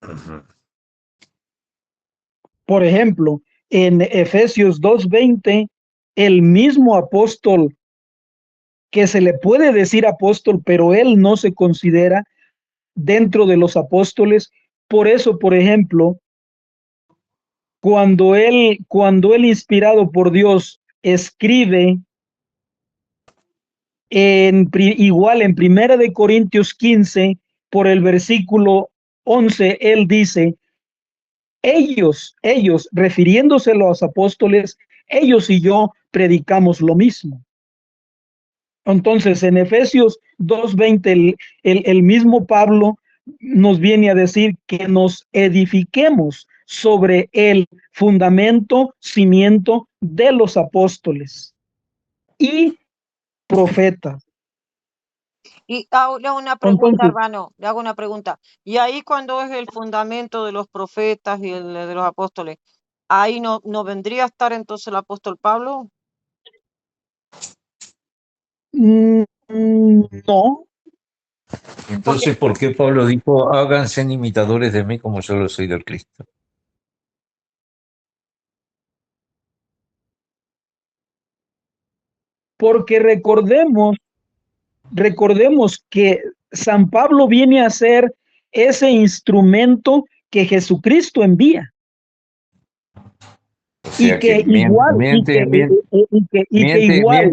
Ujú. Por ejemplo, en Efesios 2:20, el mismo apóstol, que se le puede decir apóstol, pero él no se considera dentro de los apóstoles. Por eso, por ejemplo, cuando él inspirado por Dios escribe igual en Primera de Corintios 15, por el versículo 11, él dice, refiriéndose a los apóstoles, ellos y yo predicamos lo mismo. Entonces, en Efesios 2:20, el mismo Pablo nos viene a decir que nos edifiquemos sobre el fundamento, cimiento de los apóstoles y profetas. Y le hago una pregunta, Entonces, hermano, le hago una pregunta. Y ahí cuando es el fundamento de los profetas y el de los apóstoles, ahí no vendría a estar entonces el apóstol Pablo. no, Entonces, ¿por qué Pablo dijo, háganse imitadores de mí como yo lo soy del Cristo? porque recordemos que San Pablo viene a ser ese instrumento que Jesucristo envía. O Y sea que que igual, miente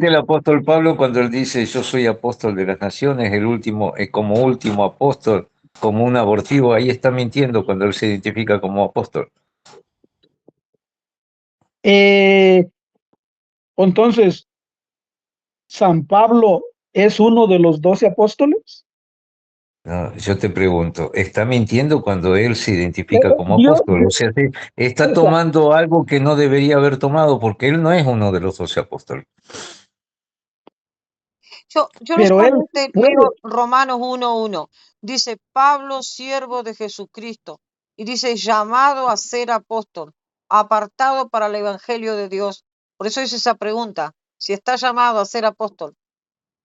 el apóstol Pablo cuando él dice, yo soy apóstol de las naciones, el último, como último apóstol, como un abortivo. Ahí está mintiendo cuando él se identifica como apóstol. entonces, ¿San Pablo es uno de los 12 apóstoles? No, yo te pregunto, ¿está mintiendo cuando él se identifica como Dios, apóstol? O sea, está o sea, tomando algo que no debería haber tomado porque él no es uno de los 12 apóstoles. Yo pero él solamente puede, leo Romanos 1:1. Dice, Pablo, siervo de Jesucristo. Y dice, llamado a ser apóstol, apartado para el evangelio de Dios. Por eso hice esa pregunta, si está llamado a ser apóstol,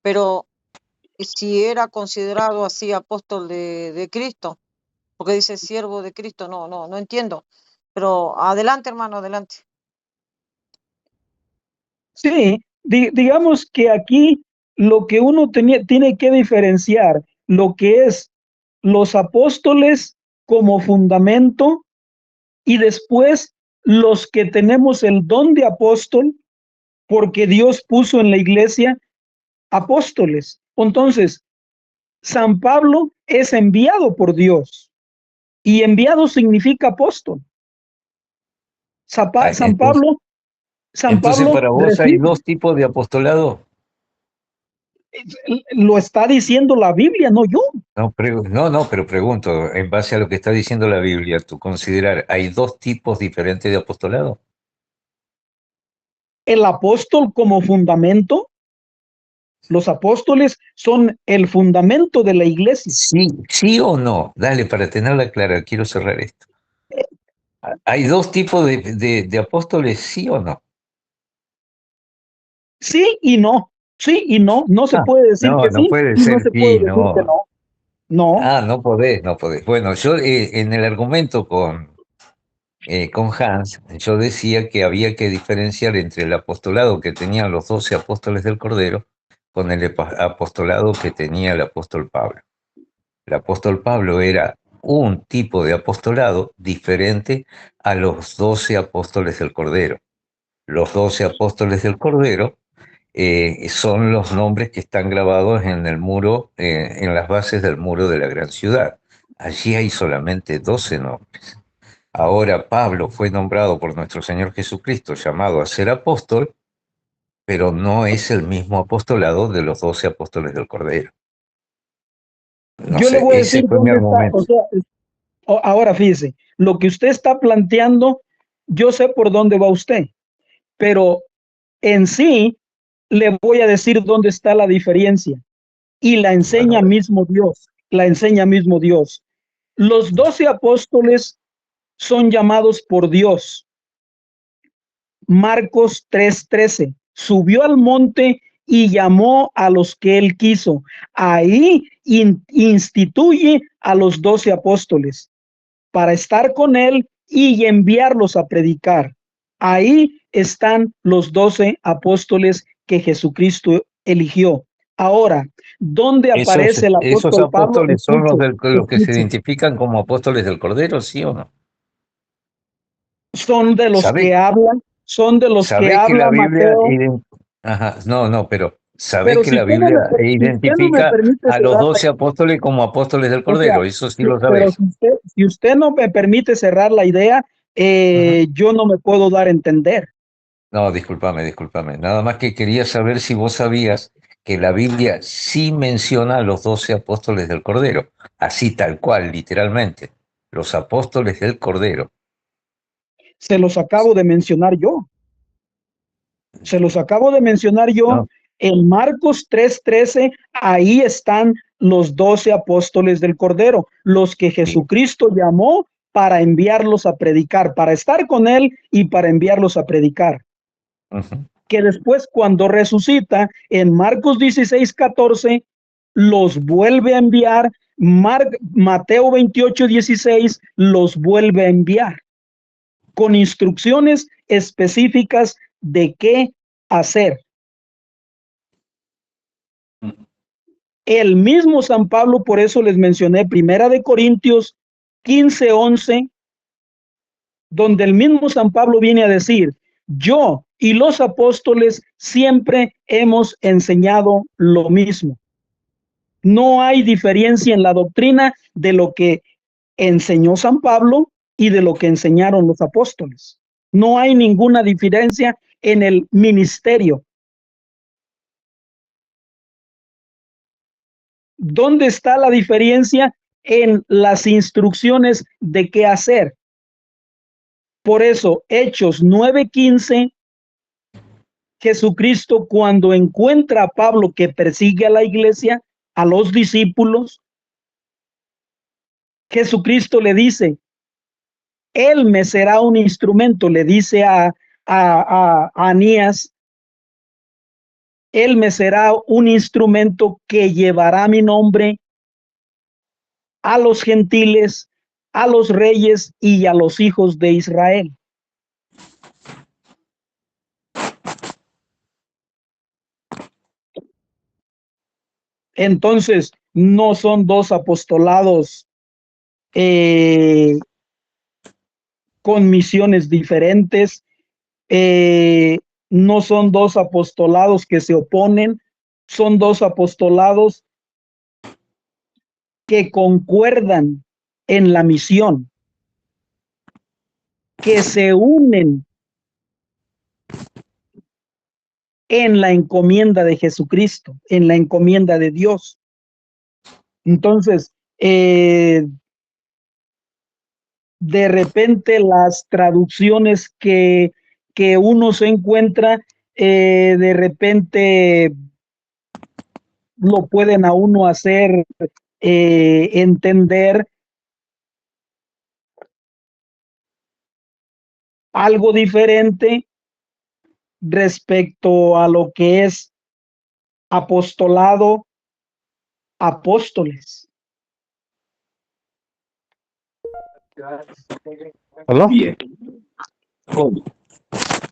pero si era considerado así apóstol de Cristo, porque dice siervo de Cristo, no entiendo. Pero adelante, hermano, adelante. sí, digamos que aquí lo que uno tiene que diferenciar, lo que es los apóstoles como fundamento y después los que tenemos el don de apóstol, porque Dios puso en la iglesia apóstoles. Entonces, San Pablo es enviado por Dios y enviado significa apóstol. Ah, San Pablo, San entonces, Pablo para vos hay recibe, dos tipos de apostolado. lo está diciendo la Biblia, no yo. No, pero pregunto, en base a lo que está diciendo la Biblia, ¿tú considerar hay dos tipos diferentes de apostolado? El apóstol como fundamento, los apóstoles son el fundamento de la iglesia. Sí, sí o no. Dale, para tenerla clara, quiero cerrar esto. ¿Hay dos tipos de apóstoles, sí o no? Sí y no, sí y no, no se Ah, puede decir no, que no sí puede y no ser se puede sí, decir que no. no. No, Ah, no podés, no podés. Bueno, yo en el argumento con Hans, yo decía que había que diferenciar entre el apostolado que tenían los 12 apóstoles del Cordero con el apostolado que tenía el apóstol Pablo. El apóstol Pablo era un tipo de apostolado diferente a los 12 apóstoles del Cordero. Los 12 apóstoles del Cordero son los nombres que están grabados en el muro, en las bases del muro de la gran ciudad. Allí hay solamente 12 nombres. Ahora Pablo fue nombrado por nuestro Señor Jesucristo, llamado a ser apóstol, pero no es el mismo apostolado de los 12 apóstoles del Cordero. No yo le sé, voy a ese decir fue mi dónde está, o argumento. sea, ahora fíjese, lo que usted está planteando, yo sé por dónde va usted, pero en sí le voy a decir dónde está la diferencia y Bueno, la enseña mismo Dios. Los 12 apóstoles son llamados por Dios. Marcos 3:13, subió al monte y llamó a los que él quiso. Ahí instituye a los 12 apóstoles. para estar con él y enviarlos a predicar. Ahí están los 12 apóstoles que Jesucristo eligió. Ahora, ¿dónde aparece el Esos apóstol Pablo? apóstoles son los que se Escuche. identifican como apóstoles del Cordero, ¿sí o no? Son de los que ¿Sabe, hablan, son de los que sabe que la habla Biblia... Mateo. Ajá, no, pero sabe Pero que la Biblia si usted no me identifica permite a los cerrar 12 apóstoles como apóstoles del o sea, Cordero, eso sí sí, lo pero sabes. si usted no me permite cerrar la idea, Ajá. yo no me puedo dar a entender. No, discúlpame. Nada más que quería saber si vos sabías que la Biblia sí menciona a los 12 apóstoles del Cordero, así tal cual, literalmente, los apóstoles del Cordero. Se los acabo de mencionar yo. Se los acabo de mencionar yo ¿No? en Marcos 3:13. Ahí están los 12 apóstoles del Cordero, los que Sí. Jesucristo llamó para enviarlos a predicar, para estar con él y para enviarlos a predicar. Ujú. Que después, cuando resucita en Marcos 16:14, los vuelve a enviar. Mateo 28:16 los vuelve a enviar con instrucciones específicas de qué hacer. El mismo San Pablo, por eso les mencioné Primera de Corintios 15:11, donde el mismo San Pablo viene a decir: yo y los apóstoles siempre hemos enseñado lo mismo. No hay diferencia en la doctrina de lo que enseñó San Pablo y de lo que enseñaron los apóstoles. No hay ninguna diferencia en el ministerio. ¿Dónde está la diferencia? En las instrucciones de qué hacer. Por eso, Hechos 9:15, Jesucristo, cuando encuentra a Pablo que persigue a la iglesia, a los discípulos, Jesucristo le dice: él me será un instrumento, le dice a Anías, él me será un instrumento que llevará mi nombre a los gentiles, a los reyes y a los hijos de Israel. Entonces, no son dos apostolados con misiones diferentes, no son dos apostolados que se oponen, son dos apostolados que concuerdan en la misión, que se unen en la encomienda de Jesucristo, en la encomienda de Dios. Entonces, de repente las traducciones que uno se encuentra, de repente lo pueden a uno hacer entender algo diferente respecto a lo que es apostolado, apóstoles. ¿Aló? Bien.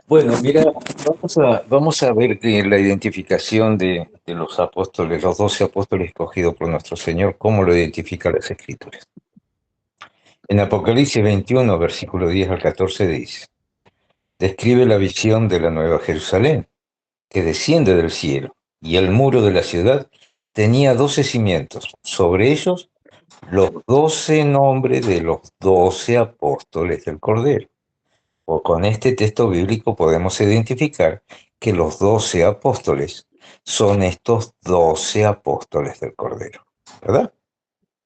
Bueno, mira, vamos a ver la identificación de los apóstoles, los 12 apóstoles escogidos por nuestro Señor, cómo lo identifican las Escrituras. En Apocalipsis 21, versículo 10 al 14 dice, describe la visión de la Nueva Jerusalén, que desciende del cielo, y el muro de la ciudad tenía 12 cimientos, sobre ellos los 12 nombres de los 12 apóstoles del Cordero. O con este texto bíblico podemos identificar que los 12 apóstoles son estos 12 apóstoles del Cordero, ¿verdad?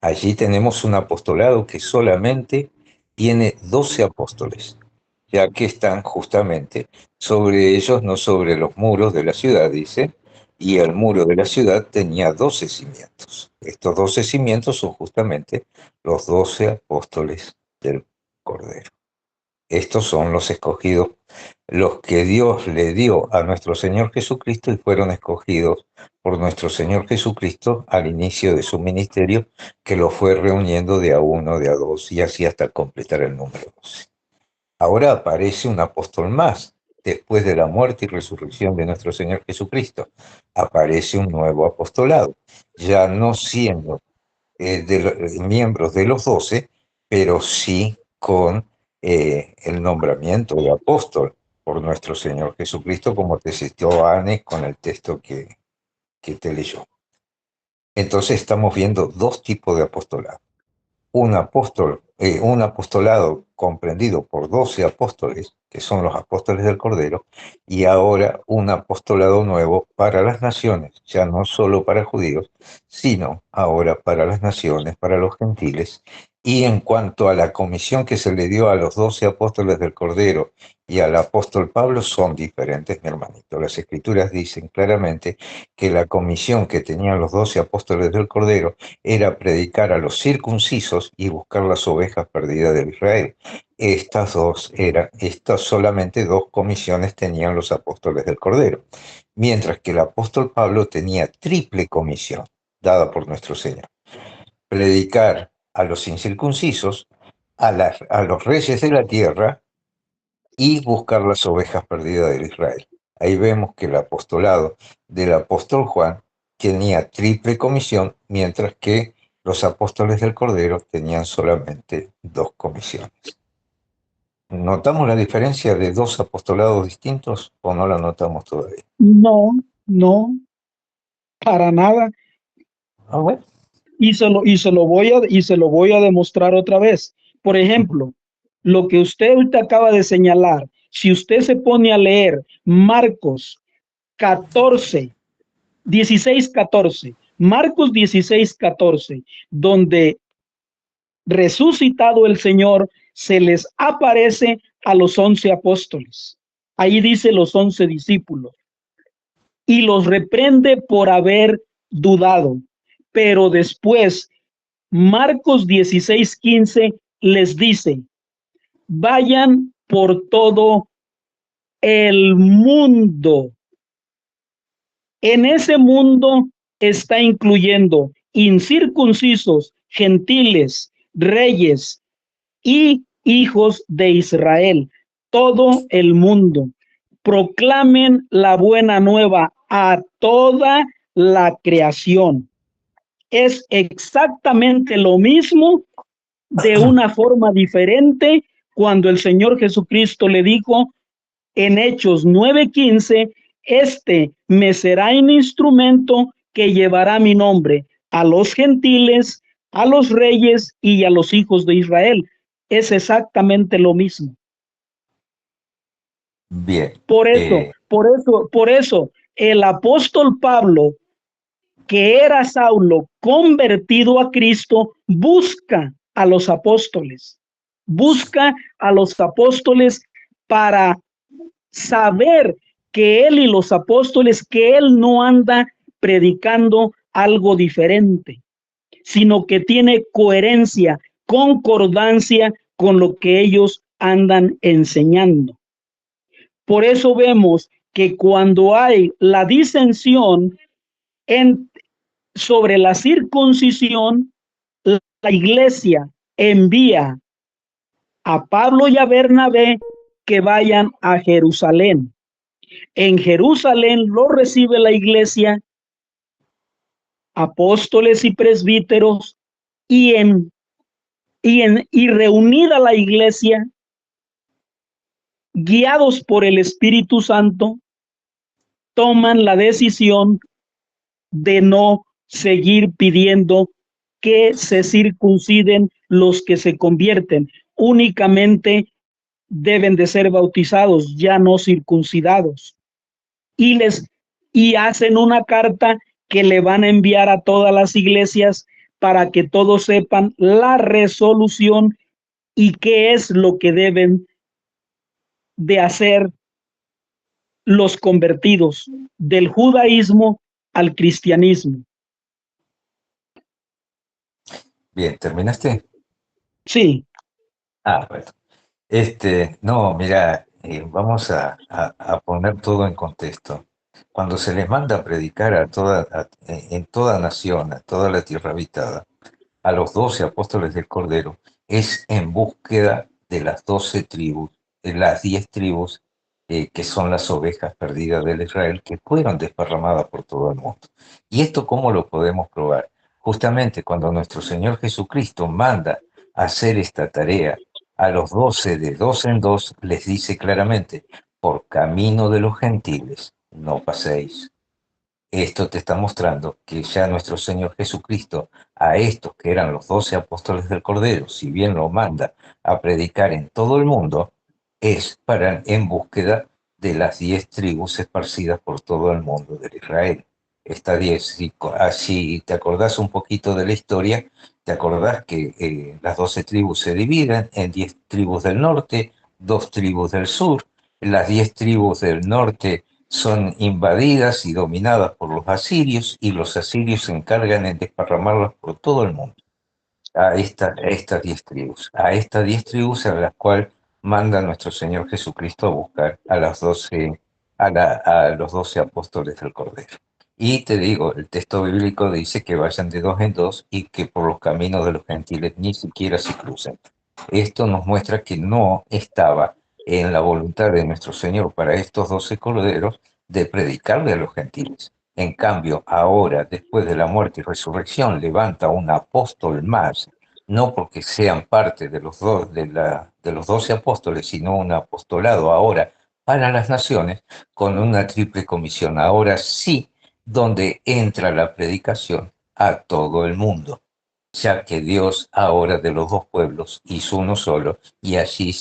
Allí tenemos un apostolado que solamente tiene 12 apóstoles, ya que están justamente sobre ellos, no sobre los muros de la ciudad, dice, y el muro de la ciudad tenía 12 cimientos. Estos 12 cimientos son justamente los 12 apóstoles del Cordero. Estos son los escogidos, los que Dios le dio a nuestro Señor Jesucristo y fueron escogidos por nuestro Señor Jesucristo al inicio de su ministerio, que lo fue reuniendo de a uno, de a dos, y así hasta completar el número 12. Ahora aparece un apóstol más, después de la muerte y resurrección de nuestro Señor Jesucristo. Aparece un nuevo apostolado, ya no siendo miembros de los 12, pero sí con el nombramiento de apóstol por nuestro Señor Jesucristo, como te citó Anne con el texto que te leyó. Entonces estamos viendo dos tipos de apostolado. Un apostolado comprendido por 12 apóstoles, que son los apóstoles del Cordero, y ahora un apostolado nuevo para las naciones, ya no solo para judíos, sino ahora para las naciones, para los gentiles. Y en cuanto a la comisión que se le dio a los 12 apóstoles del Cordero y al apóstol Pablo, son diferentes, mi hermanito. Las Escrituras dicen claramente que la comisión que tenían los 12 apóstoles del Cordero era predicar a los circuncisos y buscar las ovejas perdidas de Israel. Estas solamente dos comisiones tenían los apóstoles del Cordero, mientras que el apóstol Pablo tenía triple comisión dada por nuestro Señor: predicar a los incircuncisos, a los reyes de la tierra y buscar las ovejas perdidas de Israel. Ahí vemos que el apostolado del apóstol Juan tenía triple comisión, mientras que los apóstoles del Cordero tenían solamente dos comisiones. ¿Notamos la diferencia de dos apostolados distintos o no la notamos todavía? No, no, para nada. Ah, bueno. Y se lo voy a demostrar otra vez. Por ejemplo, lo que usted ahorita acaba de señalar, si usted se pone a leer Marcos 14, 16, 14, Marcos 16, 14, donde resucitado el Señor se les aparece a los 11 apóstoles. Ahí dice los 11 discípulos y los reprende por haber dudado. Pero después, Marcos 16, 15 les dice: vayan por todo el mundo. En ese mundo está incluyendo incircuncisos, gentiles, reyes y hijos de Israel, todo el mundo. Proclamen la buena nueva a toda la creación. Es exactamente lo mismo de una forma diferente cuando el Señor Jesucristo le dijo en Hechos 9:15: este me será un instrumento que llevará mi nombre a los gentiles, a los reyes y a los hijos de Israel. Es exactamente lo mismo. Bien. Por eso, el apóstol Pablo, que era Saulo convertido a Cristo, busca a los apóstoles para saber que él y los apóstoles, que él no anda predicando algo diferente, sino que tiene coherencia, concordancia con lo que ellos andan enseñando. Por eso vemos que cuando hay la disensión sobre la circuncisión, la iglesia envía a Pablo y a Bernabé que vayan a Jerusalén. En Jerusalén lo recibe la iglesia, apóstoles y presbíteros, y reunida la iglesia, guiados por el Espíritu Santo, toman la decisión de no seguir pidiendo que se circunciden los que se convierten. Únicamente deben de ser bautizados, ya no circuncidados. Y hacen una carta que le van a enviar a todas las iglesias para que todos sepan la resolución y qué es lo que deben de hacer los convertidos del judaísmo al cristianismo. Bien, ¿terminaste? Sí. Ah, bueno. No, mira, vamos a poner todo en contexto. Cuando se les manda a predicar en toda nación, a toda la tierra habitada, a los 12 apóstoles del Cordero, es en búsqueda de las 12 tribus, de las 10 tribus que son las ovejas perdidas del Israel, que fueron desparramadas por todo el mundo. ¿Y esto cómo lo podemos probar? Justamente cuando nuestro Señor Jesucristo manda a hacer esta tarea a los 12 de dos en dos, les dice claramente, por camino de los gentiles, no paséis. Esto te está mostrando que ya nuestro Señor Jesucristo a estos que eran los 12 apóstoles del Cordero, si bien lo manda a predicar en todo el mundo, es para en búsqueda de las 10 tribus esparcidas por todo el mundo de Israel. Estas 10, si te acordás un poquito de la historia, te acordás que las 12 tribus se dividen en 10 tribus del norte, 2 tribus del sur. Las 10 tribus del norte son invadidas y dominadas por los asirios, y los asirios se encargan en desparramarlas por todo el mundo. A estas 10 tribus, a estas 10 tribus a las cuales manda nuestro Señor Jesucristo a buscar a los 12, a los 12 apóstoles del Cordero. Y te digo, el texto bíblico dice que vayan de dos en dos y que por los caminos de los gentiles ni siquiera se crucen. Esto nos muestra que no estaba en la voluntad de nuestro Señor para estos 12 corderos de predicarle a los gentiles. En cambio, ahora, después de la muerte y resurrección, levanta un apóstol más, no porque sean parte de los 12 apóstoles, sino un apostolado ahora para las naciones, con una triple comisión. Ahora sí, donde entra la predicación a todo el mundo, ya que Dios ahora de los dos pueblos hizo uno solo, y allí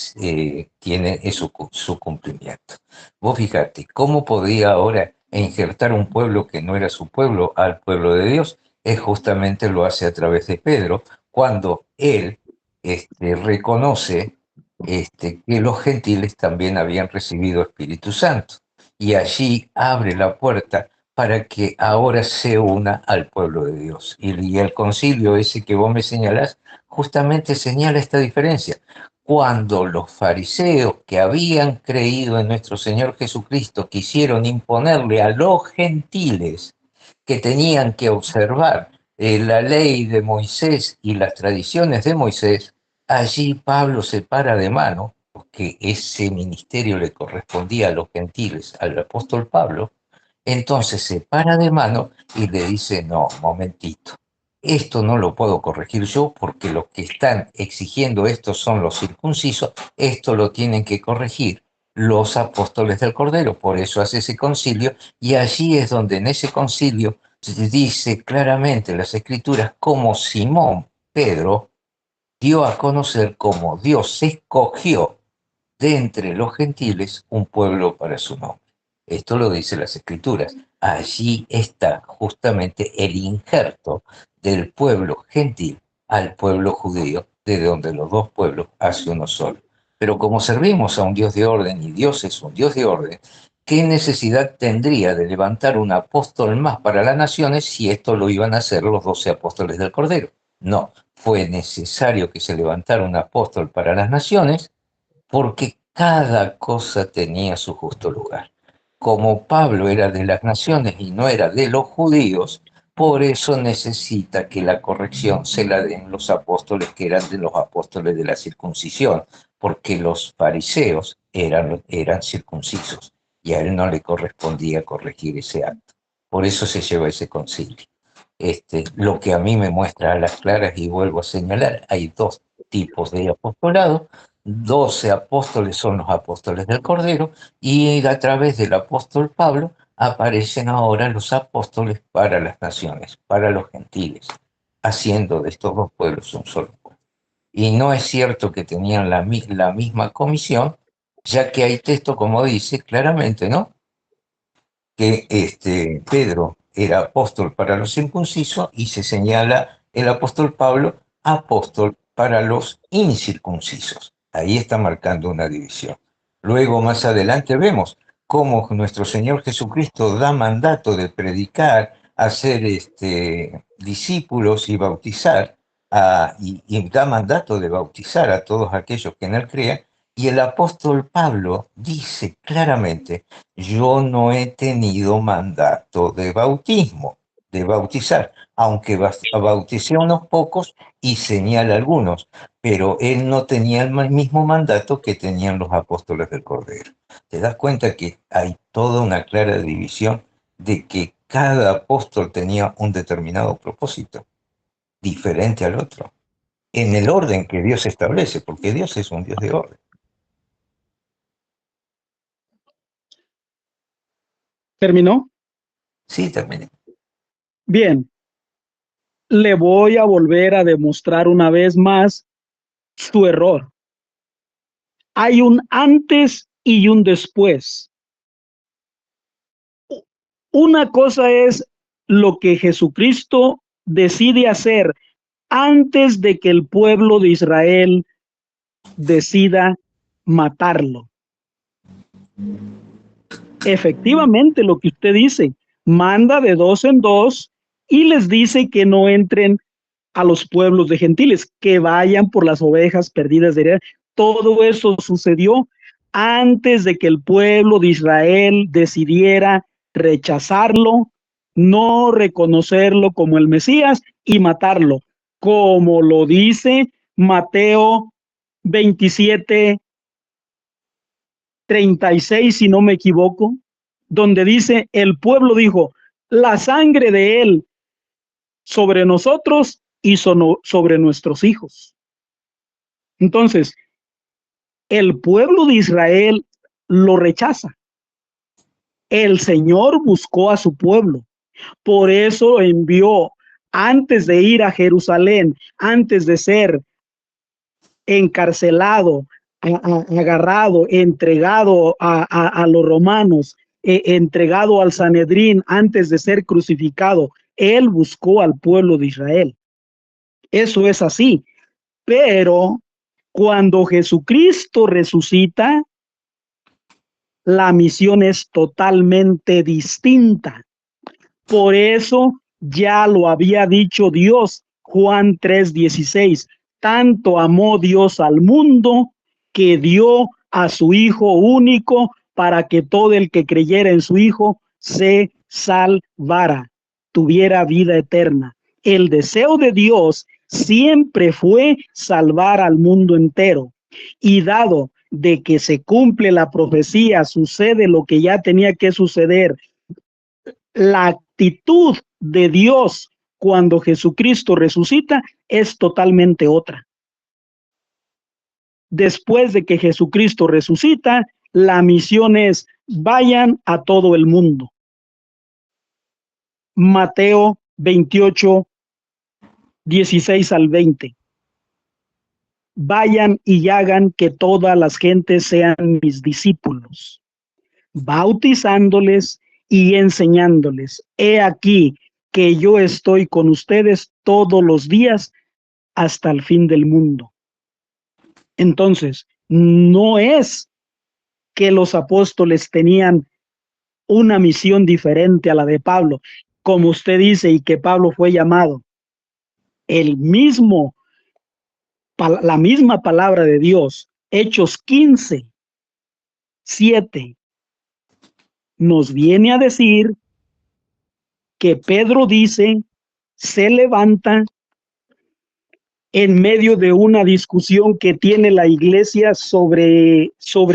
tiene su cumplimiento. Vos fíjate, ¿cómo podía ahora injertar un pueblo que no era su pueblo al pueblo de Dios? Es justamente lo hace a través de Pedro, cuando él reconoce que los gentiles también habían recibido Espíritu Santo, y allí abre la puerta para que ahora se una al pueblo de Dios. Y el concilio ese que vos me señalás justamente señala esta diferencia. Cuando los fariseos que habían creído en nuestro Señor Jesucristo quisieron imponerle a los gentiles que tenían que observar la ley de Moisés y las tradiciones de Moisés, allí Pablo se para de mano, porque ese ministerio le correspondía a los gentiles, al apóstol Pablo. Entonces se para de mano y le dice, no, momentito, esto no lo puedo corregir yo porque los que están exigiendo esto son los circuncisos, esto lo tienen que corregir los apóstoles del Cordero. Por eso hace ese concilio, y allí es donde en ese concilio dice claramente las Escrituras cómo Simón Pedro dio a conocer cómo Dios escogió de entre los gentiles un pueblo para su nombre. Esto lo dice las Escrituras. Allí está justamente el injerto del pueblo gentil al pueblo judío, de donde los dos pueblos hace uno solo. Pero como servimos a un Dios de orden, y Dios es un Dios de orden, ¿qué necesidad tendría de levantar un apóstol más para las naciones si esto lo iban a hacer los 12 apóstoles del Cordero? No, fue necesario que se levantara un apóstol para las naciones, porque cada cosa tenía su justo lugar. Como Pablo era de las naciones y no era de los judíos, por eso necesita que la corrección se la den los apóstoles que eran de los apóstoles de la circuncisión, porque los fariseos eran circuncisos y a él no le correspondía corregir ese acto. Por eso se lleva ese concilio. Lo que a mí me muestra a las claras, y vuelvo a señalar, hay dos tipos de apostolado. 12 apóstoles son los apóstoles del Cordero, y a través del apóstol Pablo aparecen ahora los apóstoles para las naciones, para los gentiles, haciendo de estos dos pueblos un solo pueblo. Y no es cierto que tenían la misma comisión, ya que hay texto como dice claramente, ¿no?, que Pedro era apóstol para los circuncisos, y se señala el apóstol Pablo apóstol para los incircuncisos. Ahí está marcando una división. Luego, más adelante, vemos cómo nuestro Señor Jesucristo da mandato de predicar, hacer discípulos y bautizar, y da mandato de bautizar a todos aquellos que en él crean, Y el apóstol Pablo dice claramente, yo no he tenido mandato de bautismo, de bautizar, aunque bauticé a unos pocos y señala a algunos, pero él no tenía el mismo mandato que tenían los apóstoles del Cordero. ¿Te das cuenta que hay toda una clara división de que cada apóstol tenía un determinado propósito, diferente al otro, en el orden que Dios establece, porque Dios es un Dios de orden? ¿Terminó? Sí, también. Bien, le voy a volver a demostrar una vez más su error. Hay un antes y un después. Una cosa es lo que Jesucristo decide hacer antes de que el pueblo de Israel decida matarlo. Efectivamente, lo que usted dice, manda de dos en dos y les dice que no entren a los pueblos de gentiles, que vayan por las ovejas perdidas de Israel. Todo eso sucedió antes de que el pueblo de Israel decidiera rechazarlo, no reconocerlo como el Mesías y matarlo, como lo dice Mateo 27:36, si no me equivoco, donde dice, el pueblo dijo, la sangre de él sobre nosotros y sobre nuestros hijos. Entonces, el pueblo de Israel lo rechaza. El Señor buscó a su pueblo. Por eso envió, antes de ir a Jerusalén, antes de ser encarcelado, agarrado, entregado a los romanos, entregado al Sanedrín, antes de ser crucificado, Él buscó al pueblo de Israel. Eso es así. Pero cuando Jesucristo resucita, la misión es totalmente distinta. Por eso ya lo había dicho Dios, Juan 3:16. Tanto amó Dios al mundo que dio a su Hijo único para que todo el que creyera en su Hijo se salvara, tuviera vida eterna. El deseo de Dios siempre fue salvar al mundo entero. Y dado de que se cumple la profecía, sucede lo que ya tenía que suceder, la actitud de Dios cuando Jesucristo resucita es totalmente otra. Después de que Jesucristo resucita, la misión es vayan a todo el mundo. Mateo 28:16-20. Vayan y hagan que todas las gentes sean mis discípulos, bautizándoles y enseñándoles. He aquí que yo estoy con ustedes todos los días hasta el fin del mundo. Entonces, no es que los apóstoles tenían una misión diferente a la de Pablo, como usted dice, y que Pablo fue llamado. La misma palabra de Dios, Hechos 15:7, nos viene a decir que Pedro dice, se levanta en medio de una discusión que tiene la iglesia sobre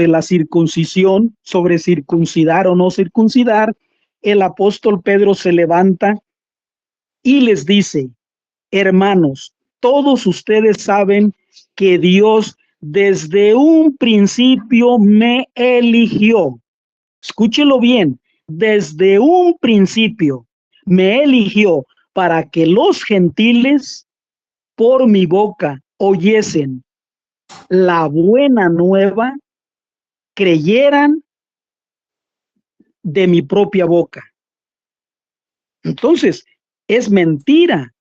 la circuncisión, sobre circuncidar o no circuncidar. El apóstol Pedro se levanta y les dice, hermanos, todos ustedes saben que Dios desde un principio me eligió. Escúchelo bien, desde un principio me eligió para que los gentiles por mi boca oyesen la buena nueva, creyeran de mi propia boca. Entonces, es mentira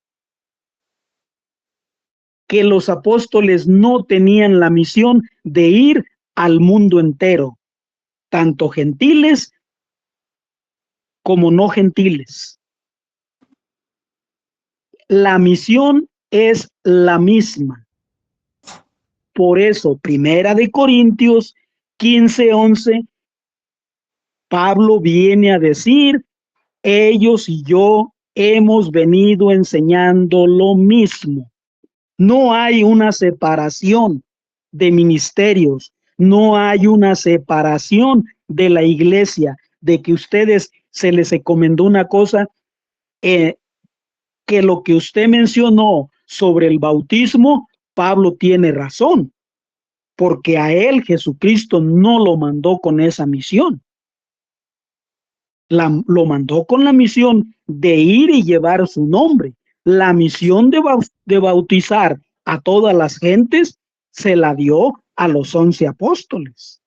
que los apóstoles no tenían la misión de ir al mundo entero, tanto gentiles como no gentiles. La misión es la misma. Por eso, Primera de Corintios 15:11, Pablo viene a decir, ellos y yo hemos venido enseñando lo mismo. No hay una separación de ministerios, no hay una separación de la iglesia, de que ustedes se les encomendó una cosa, que lo que usted mencionó sobre el bautismo, Pablo tiene razón, porque a él Jesucristo no lo mandó con esa misión. Lo mandó con la misión de ir y llevar su nombre. La misión de bautizar a todas las gentes se la dio a los 11 apóstoles.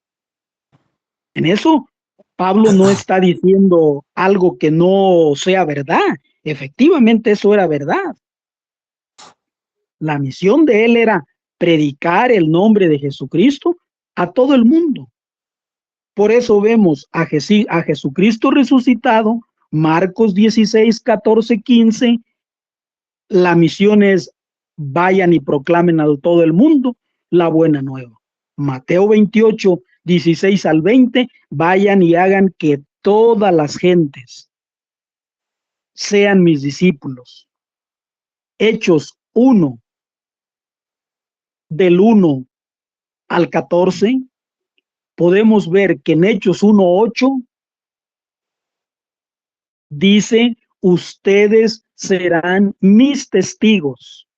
En eso, Pablo no está diciendo algo que no sea verdad. Efectivamente, eso era verdad. La misión de él era predicar el nombre de Jesucristo a todo el mundo. Por eso vemos a Jesucristo resucitado, Marcos 16, 14, 15. La misión es vayan y proclamen a todo el mundo la buena nueva. Mateo 28, 16 al 20, vayan y hagan que todas las gentes sean mis discípulos. Hechos 1, del 1 al 14, podemos ver que en Hechos 1:8 dice, ustedes serán mis testigos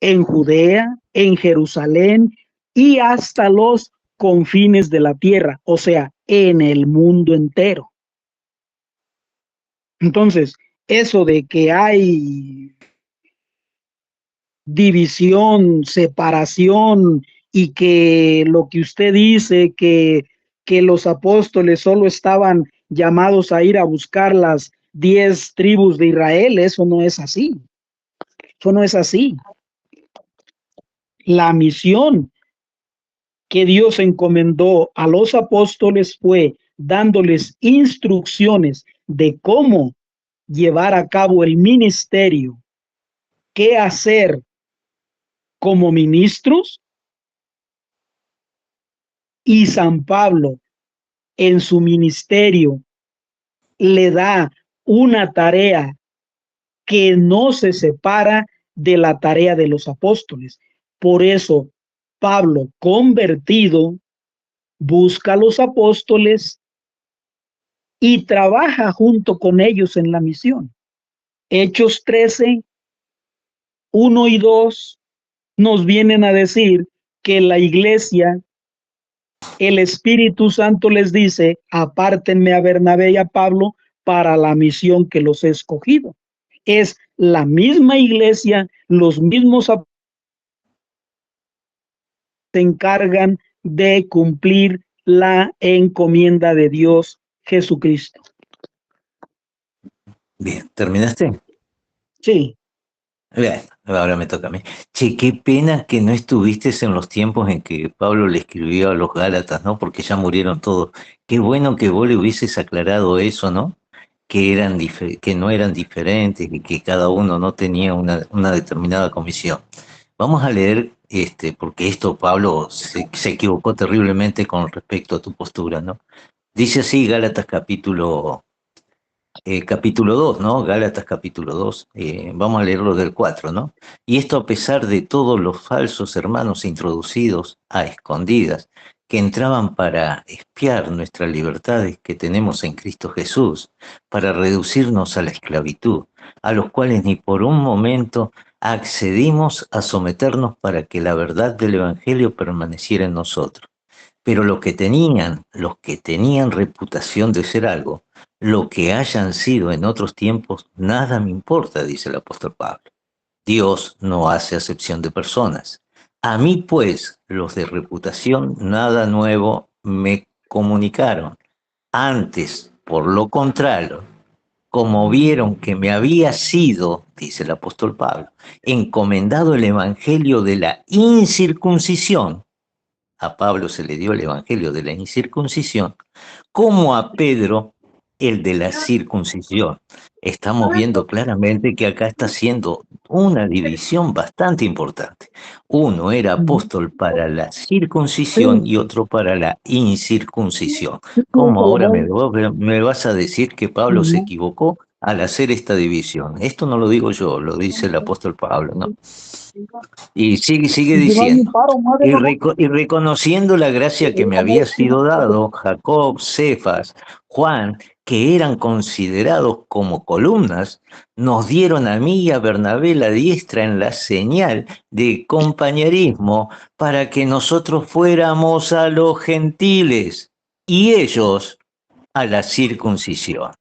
en Judea, en Jerusalén y hasta los confines de la tierra, o sea, en el mundo entero. Entonces, eso de que hay división, separación y que lo que usted dice, que los apóstoles solo estaban llamados a ir a buscar las 10 tribus de Israel, eso no es así. Eso no es así. La misión que Dios encomendó a los apóstoles fue dándoles instrucciones de cómo llevar a cabo el ministerio, qué hacer como ministros, y San Pablo en su ministerio le da una tarea que no se separa de la tarea de los apóstoles. Por eso Pablo, convertido, busca a los apóstoles y trabaja junto con ellos en la misión. Hechos 13, 1 y 2 nos vienen a decir que la iglesia, el Espíritu Santo les dice, apártenme a Bernabé y a Pablo para la misión que los he escogido. Es la misma iglesia, los mismos se encargan de cumplir la encomienda de Dios Jesucristo. Bien, ¿terminaste? Sí. Bien, ahora me toca a mí. Che, qué pena que no estuviste en los tiempos en que Pablo le escribió a los Gálatas, ¿no? Porque ya murieron todos. Qué bueno que vos le hubieses aclarado eso, ¿no? Que no eran diferentes y que cada uno no tenía una determinada comisión. Vamos a leer, porque esto Pablo se equivocó terriblemente con respecto a tu postura, ¿no? Dice así Gálatas capítulo 2, ¿no? Gálatas capítulo 2, vamos a leerlo del 4, ¿no? Y esto a pesar de todos los falsos hermanos introducidos a escondidas, que entraban para espiar nuestras libertades que tenemos en Cristo Jesús, para reducirnos a la esclavitud, a los cuales ni por un momento accedimos a someternos para que la verdad del Evangelio permaneciera en nosotros. Pero los que tenían reputación de ser algo, lo que hayan sido en otros tiempos, nada me importa, dice el apóstol Pablo. Dios no hace acepción de personas. A mí, pues, los de reputación, nada nuevo me comunicaron. Antes, por lo contrario, como vieron que me había sido, dice el apóstol Pablo, encomendado el evangelio de la incircuncisión, a Pablo se le dio el evangelio de la incircuncisión, como a Pedro el de la circuncisión. estamos viendo claramente que acá está haciendo una división bastante importante. Uno era apóstol para la circuncisión Sí, y otro para la incircuncisión. sí, ¿Cómo ahora Salomón. me vas a decir que Pablo se Ujú. equivocó al hacer esta división? Esto no lo digo yo, lo dice el apóstol Pablo, ¿no? Y sigue Y si no hay un diciendo, paro, muévelo. y reconociendo la gracia que me había sido dado, Jacob, Cefas, Juan, que eran considerados como columnas, nos dieron a mí y a Bernabé la diestra en la señal de compañerismo para que nosotros fuéramos a los gentiles y ellos a la circuncisión.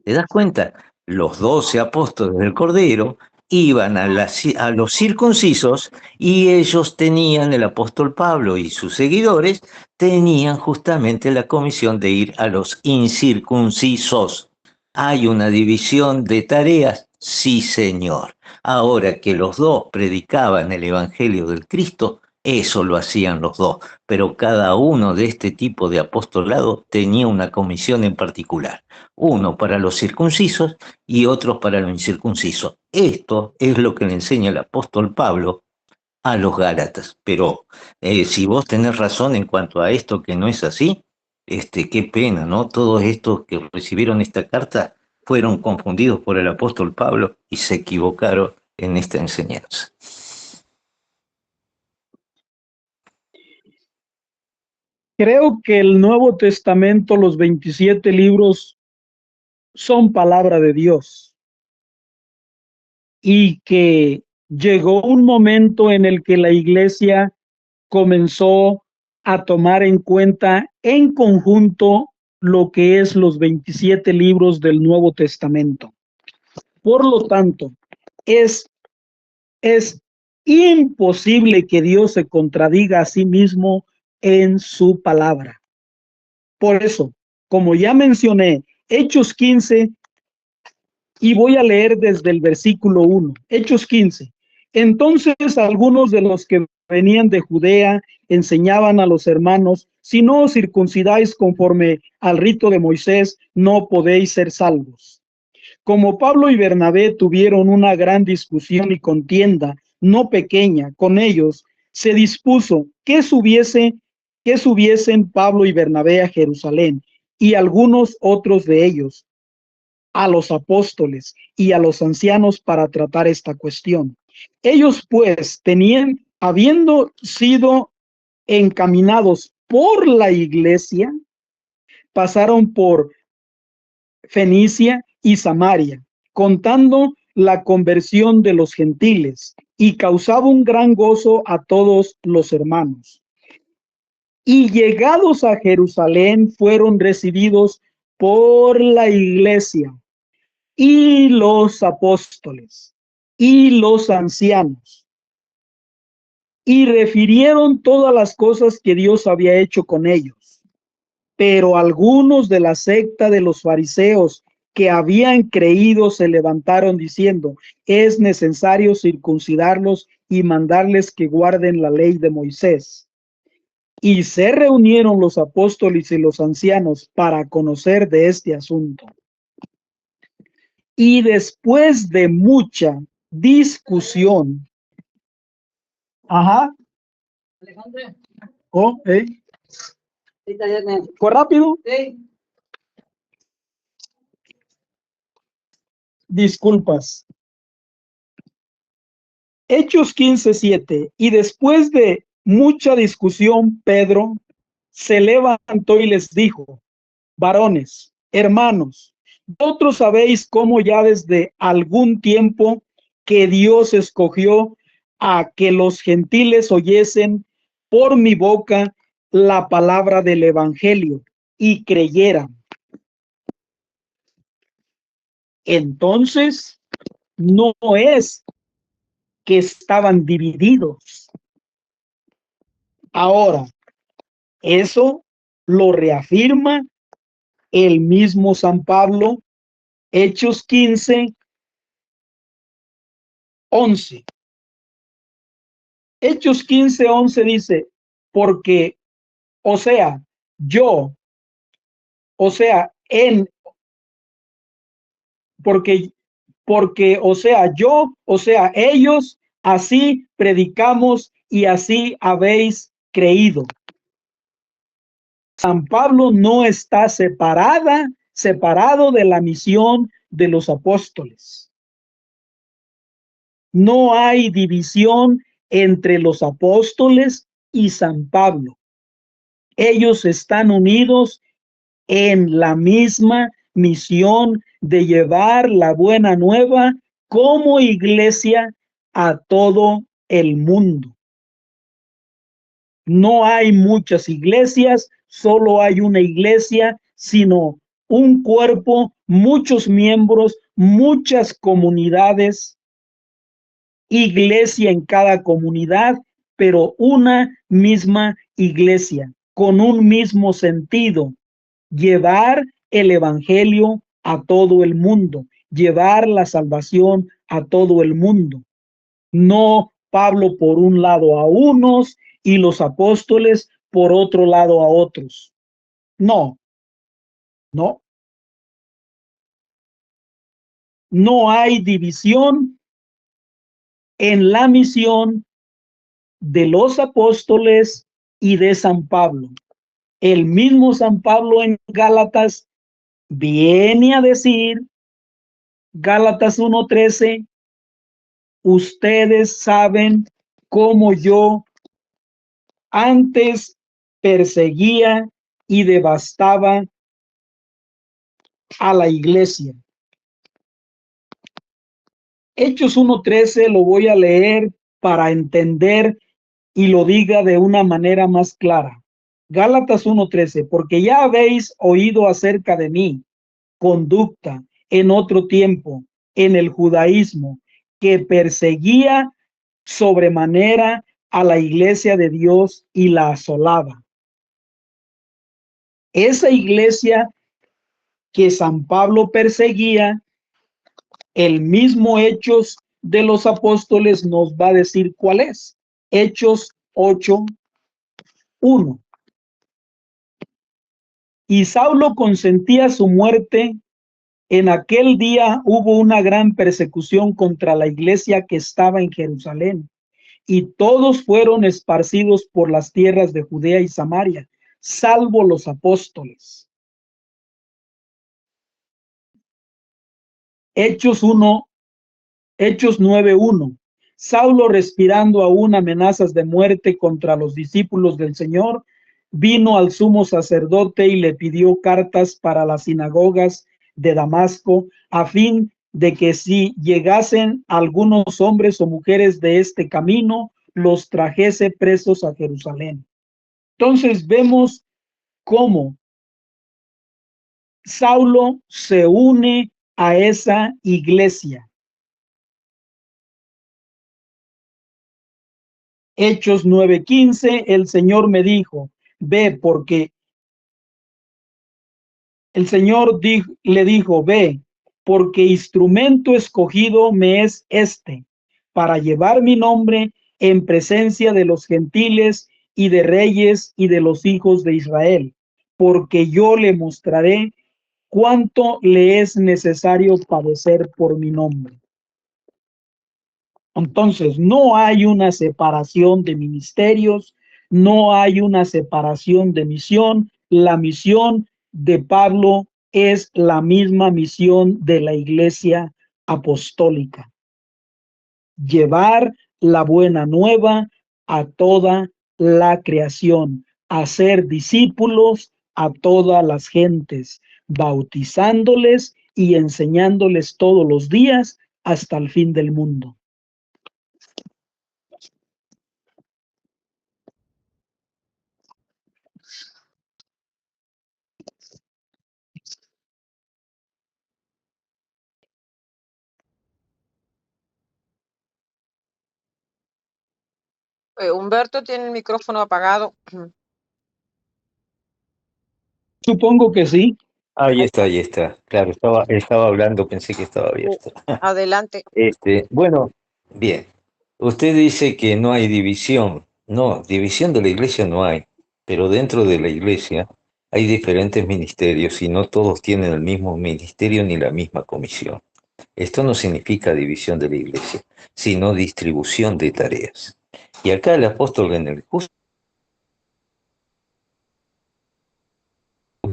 ¿Te das cuenta? Los 12 apóstoles del Cordero iban a los circuncisos y ellos tenían, el apóstol Pablo y sus seguidores, tenían justamente la comisión de ir a los incircuncisos. ¿Hay una división de tareas? Sí, señor. Ahora que los dos predicaban el Evangelio del Cristo, eso lo hacían los dos, pero cada uno de este tipo de apostolado tenía una comisión en particular, uno para los circuncisos y otros para los incircuncisos. Esto es lo que le enseña el apóstol Pablo a los Gálatas. Pero si vos tenés razón en cuanto a esto que no es así, qué pena, ¿no? Todos estos que recibieron esta carta fueron confundidos por el apóstol Pablo y se equivocaron en esta enseñanza. Creo que el Nuevo Testamento, los 27 libros, son palabra de Dios y que llegó un momento en el que la iglesia comenzó a tomar en cuenta en conjunto lo que es los 27 libros del Nuevo Testamento. Por lo tanto, es, es imposible que Dios se contradiga a sí mismo en su palabra. Por eso, como ya mencioné, Hechos 15, y voy a leer desde el versículo 1, Hechos 15. Entonces algunos de los que venían de Judea enseñaban a los hermanos, si no os circuncidáis conforme al rito de Moisés, no podéis ser salvos. Como Pablo y Bernabé tuvieron una gran discusión y contienda, no pequeña, con ellos, se dispuso que subiesen Pablo y Bernabé a Jerusalén, y algunos otros de ellos a los apóstoles y a los ancianos para tratar esta cuestión. Ellos pues habiendo sido encaminados por la iglesia, pasaron por Fenicia y Samaria, contando la conversión de los gentiles, y causaba un gran gozo a todos los hermanos. Y llegados a Jerusalén, fueron recibidos por la iglesia y los apóstoles y los ancianos, y refirieron todas las cosas que Dios había hecho con ellos. Pero algunos de la secta de los fariseos que habían creído se levantaron diciendo: es necesario circuncidarlos y mandarles que guarden la ley de Moisés. Y se reunieron los apóstoles y los ancianos para conocer de este asunto. Y después de mucha discusión, ajá, oh, ¿fue rápido? Disculpas. Hechos 15:7. Y después de mucha discusión, Pedro se levantó y les dijo: varones, hermanos, vosotros sabéis cómo ya desde algún tiempo que Dios escogió a que los gentiles oyesen por mi boca la palabra del evangelio y creyeran. Entonces, no es que estaban divididos. Ahora, eso lo reafirma el mismo San Pablo, Hechos 15:11. Hechos 15:11 dice: porque, o sea, yo, o sea, porque, o sea, ellos así predicamos y así habéis creído. San Pablo no está separado de la misión de los apóstoles. No hay división entre los apóstoles y San Pablo. Ellos están unidos en la misma misión de llevar la buena nueva como iglesia a todo el mundo. No hay muchas iglesias, solo hay una iglesia, sino un cuerpo, muchos miembros, muchas comunidades, iglesia en cada comunidad, pero una misma iglesia, con un mismo sentido: llevar el evangelio a todo el mundo, llevar la salvación a todo el mundo. No Pablo por un lado a unos y los apóstoles por otro lado a otros. No, no. No hay división en la misión de los apóstoles y de San Pablo. El mismo San Pablo en Gálatas viene a decir, Gálatas 1:13, ustedes saben cómo yo antes perseguía y devastaba a la iglesia. Hechos 1:13 lo voy a leer para entender y lo diga de una manera más clara. Gálatas 1:13, porque ya habéis oído acerca de mi conducta en otro tiempo en el judaísmo, que perseguía sobremanera a la iglesia de Dios y la asolaba. Esa iglesia que San Pablo perseguía, el mismo Hechos de los Apóstoles nos va a decir cuál es. Hechos 8:1. Y Saulo consentía su muerte. En aquel día hubo una gran persecución contra la iglesia que estaba en Jerusalén, y todos fueron esparcidos por las tierras de Judea y Samaria, salvo los apóstoles. Hechos 9:1. Saulo, respirando aún amenazas de muerte contra los discípulos del Señor, vino al sumo sacerdote y le pidió cartas para las sinagogas de Damasco, a fin de que si llegasen algunos hombres o mujeres de este camino, los trajese presos a Jerusalén. Entonces vemos cómo Saulo se une a esa iglesia. Hechos 9:15, el Señor me dijo, ve, porque el Señor le dijo, ve, porque instrumento escogido me es este, para llevar mi nombre en presencia de los gentiles y de reyes y de los hijos de Israel, porque yo le mostraré cuánto le es necesario padecer por mi nombre. Entonces, no hay una separación de ministerios, no hay una separación de misión. La misión de Pablo es la misma misión de la iglesia apostólica: llevar la buena nueva a toda la creación, hacer discípulos a todas las gentes, bautizándoles y enseñándoles todos los días hasta el fin del mundo. Humberto tiene el micrófono apagado. Supongo que sí. Ahí está, ahí está. Claro, estaba hablando, pensé que estaba abierto. Adelante. Bueno, bien. Usted dice que no hay división. No, división de la iglesia no hay, pero dentro de la iglesia hay diferentes ministerios y no todos tienen el mismo ministerio ni la misma comisión. Esto no significa división de la iglesia, sino distribución de tareas. Y acá el apóstol en el justo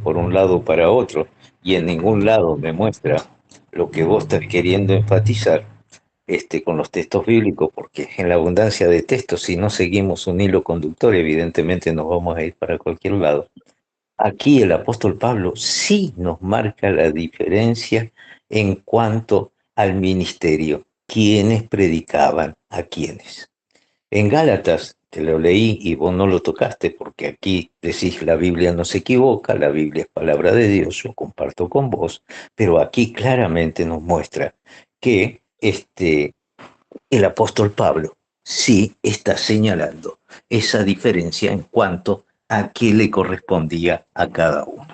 por un lado para otro, y en ningún lado me muestra lo que vos estás queriendo enfatizar con los textos bíblicos, porque en la abundancia de textos, si no seguimos un hilo conductor, evidentemente nos vamos a ir para cualquier lado. Aquí el apóstol Pablo sí nos marca la diferencia en cuanto al ministerio, quiénes predicaban a quiénes. En Gálatas, te lo leí y vos no lo tocaste porque aquí decís la Biblia no se equivoca, la Biblia es palabra de Dios, yo comparto con vos, pero aquí claramente nos muestra que el apóstol Pablo sí está señalando esa diferencia en cuanto a qué le correspondía a cada uno.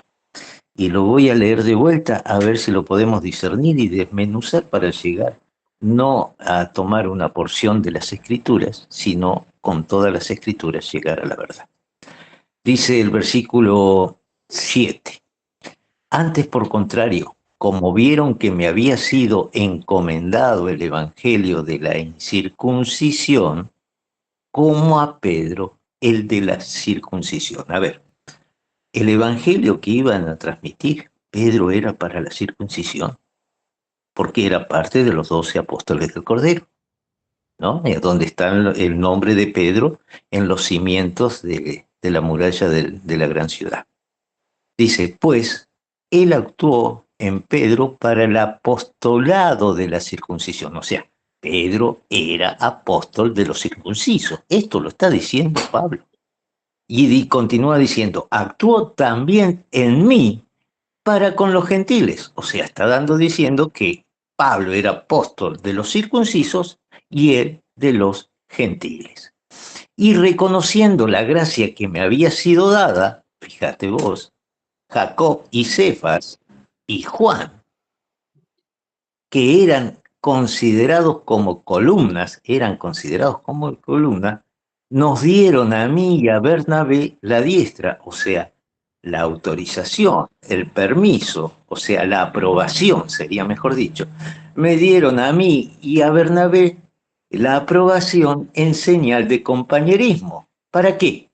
Y lo voy a leer de vuelta a ver si lo podemos discernir y desmenuzar para llegar no a tomar una porción de las escrituras, sino con todas las escrituras llegar a la verdad. Dice el versículo 7. Antes, por contrario, como vieron que me había sido encomendado el evangelio de la incircuncisión, como a Pedro el de la circuncisión. A ver, el evangelio que iban a transmitir, Pedro era para la circuncisión, porque era parte de los 12 apóstoles del Cordero, ¿no? Donde está el nombre de Pedro en los cimientos de la muralla de la gran ciudad. Dice, pues, él actuó en Pedro para el apostolado de la circuncisión. O sea, Pedro era apóstol de los circuncisos. Esto lo está diciendo Pablo. Y continúa diciendo, actuó también en mí para con los gentiles. O sea, está diciendo que Pablo era apóstol de los circuncisos y él de los gentiles. Y reconociendo la gracia que me había sido dada, fíjate vos, Jacob y Cefas y Juan, que eran considerados como columnas, nos dieron a mí y a Bernabé la diestra, o sea, la autorización, el permiso, o sea, la aprobación, sería mejor dicho. Me dieron a mí y a Bernabé la aprobación en señal de compañerismo. ¿Para qué?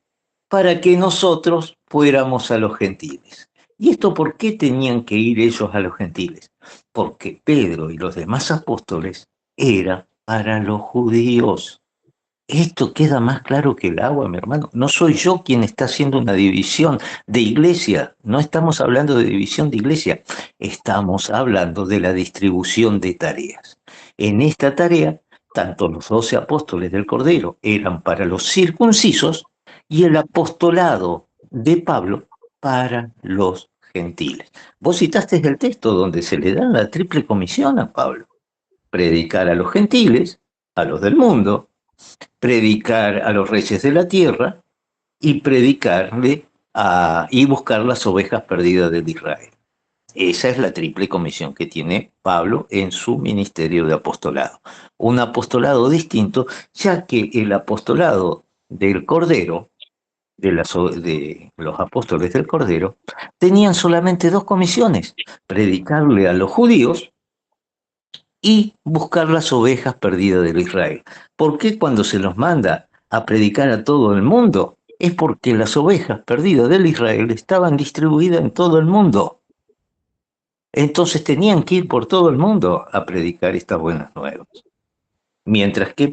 Para que nosotros fuéramos a los gentiles. ¿Y esto por qué tenían que ir ellos a los gentiles? Porque Pedro y los demás apóstoles eran para los judíos. Esto queda más claro que el agua, mi hermano. No soy yo quien está haciendo una división de iglesia. No estamos hablando de división de iglesia. Estamos hablando de la distribución de tareas. En esta tarea, tanto los 12 apóstoles del Cordero eran para los circuncisos y el apostolado de Pablo para los gentiles. Vos citaste el texto donde se le da la triple comisión a Pablo. Predicar a los gentiles, a los del mundo, predicar a los reyes de la tierra y y buscar las ovejas perdidas de Israel. Esa es la triple comisión que tiene Pablo en su ministerio de apostolado. Un apostolado distinto, ya que el apostolado del Cordero, de los apóstoles del Cordero, tenían solamente dos comisiones: predicarle a los judíos y buscar las ovejas perdidas de Israel. ¿Por qué cuando se los manda a predicar a todo el mundo? Es porque las ovejas perdidas del Israel estaban distribuidas en todo el mundo. Entonces tenían que ir por todo el mundo a predicar estas buenas nuevas. Mientras que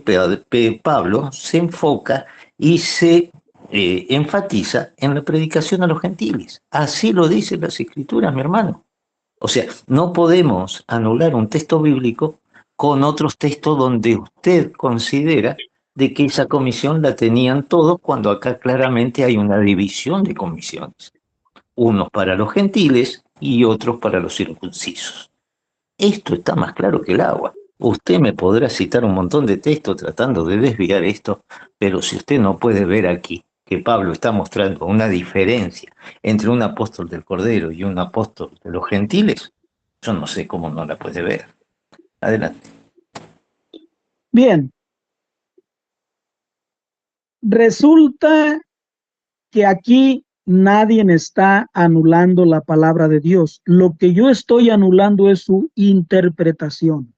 Pablo se enfoca y se enfatiza en la predicación a los gentiles. Así lo dicen las escrituras, mi hermano. O sea, no podemos anular un texto bíblico con otros textos donde usted considera de que esa comisión la tenían todos, cuando acá claramente hay una división de comisiones. Unos para los gentiles y otros para los circuncisos. Esto está más claro que el agua. Usted me podrá citar un montón de textos tratando de desviar esto, pero si usted no puede ver aquí que Pablo está mostrando una diferencia entre un apóstol del Cordero y un apóstol de los gentiles, yo no sé cómo no la puede ver. Adelante. Bien, resulta que aquí nadie está anulando la palabra de Dios. Lo que yo estoy anulando es su interpretación.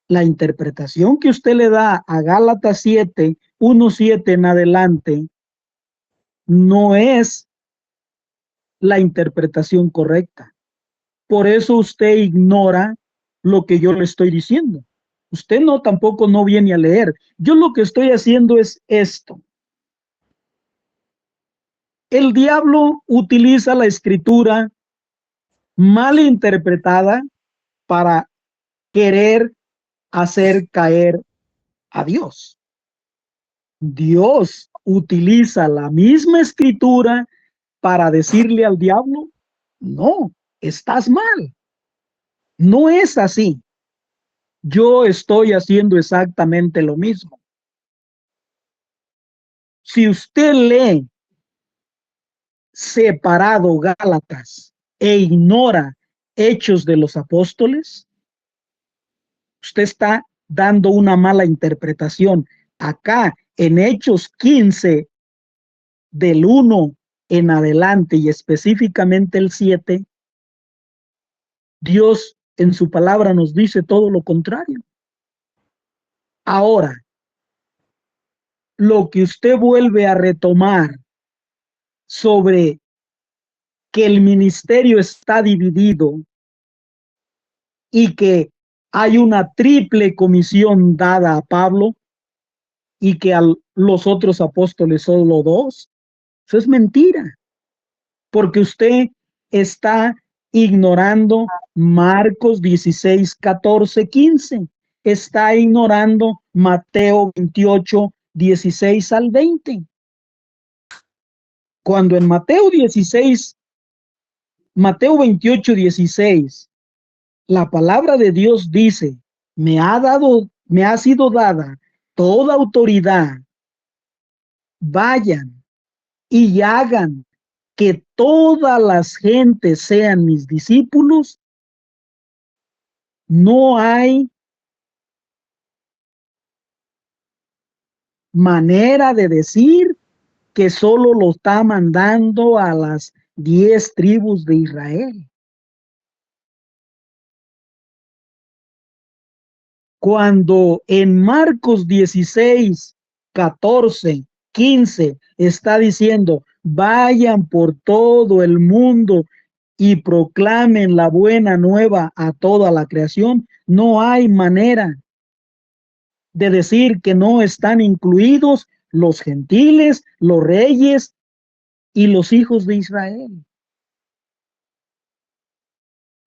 La interpretación que usted le da a Gálatas 7, 1:7 en adelante, no es la interpretación correcta. Por eso usted ignora lo que yo le estoy diciendo. Usted tampoco no viene a leer. Yo lo que estoy haciendo es esto. El diablo utiliza la escritura mal interpretada para querer hacer caer a Dios. Dios utiliza la misma escritura para decirle al diablo, no, estás mal. No es así. Yo estoy haciendo exactamente lo mismo. Si usted lee separado Gálatas e ignora Hechos de los Apóstoles, usted está dando una mala interpretación. Acá en Hechos 15, del 1 en adelante y específicamente el 7, Dios en su palabra nos dice todo lo contrario. Ahora, lo que usted vuelve a retomar sobre que el ministerio está dividido y que hay una triple comisión dada a Pablo y que a los otros apóstoles solo 2, eso es mentira, porque usted está ignorando Marcos 16, 14, 15, está ignorando Mateo 28, 16 al 20. Cuando en Mateo 28, 16, la palabra de Dios dice, me ha sido dada toda autoridad, vayan y hagan que todas las gentes sean mis discípulos, no hay manera de decir que solo lo está mandando a las 10 tribus de Israel. Cuando en Marcos 16, 14, 15 está diciendo, vayan por todo el mundo y proclamen la buena nueva a toda la creación, no hay manera de decir que no están incluidos los gentiles, los reyes y los hijos de Israel.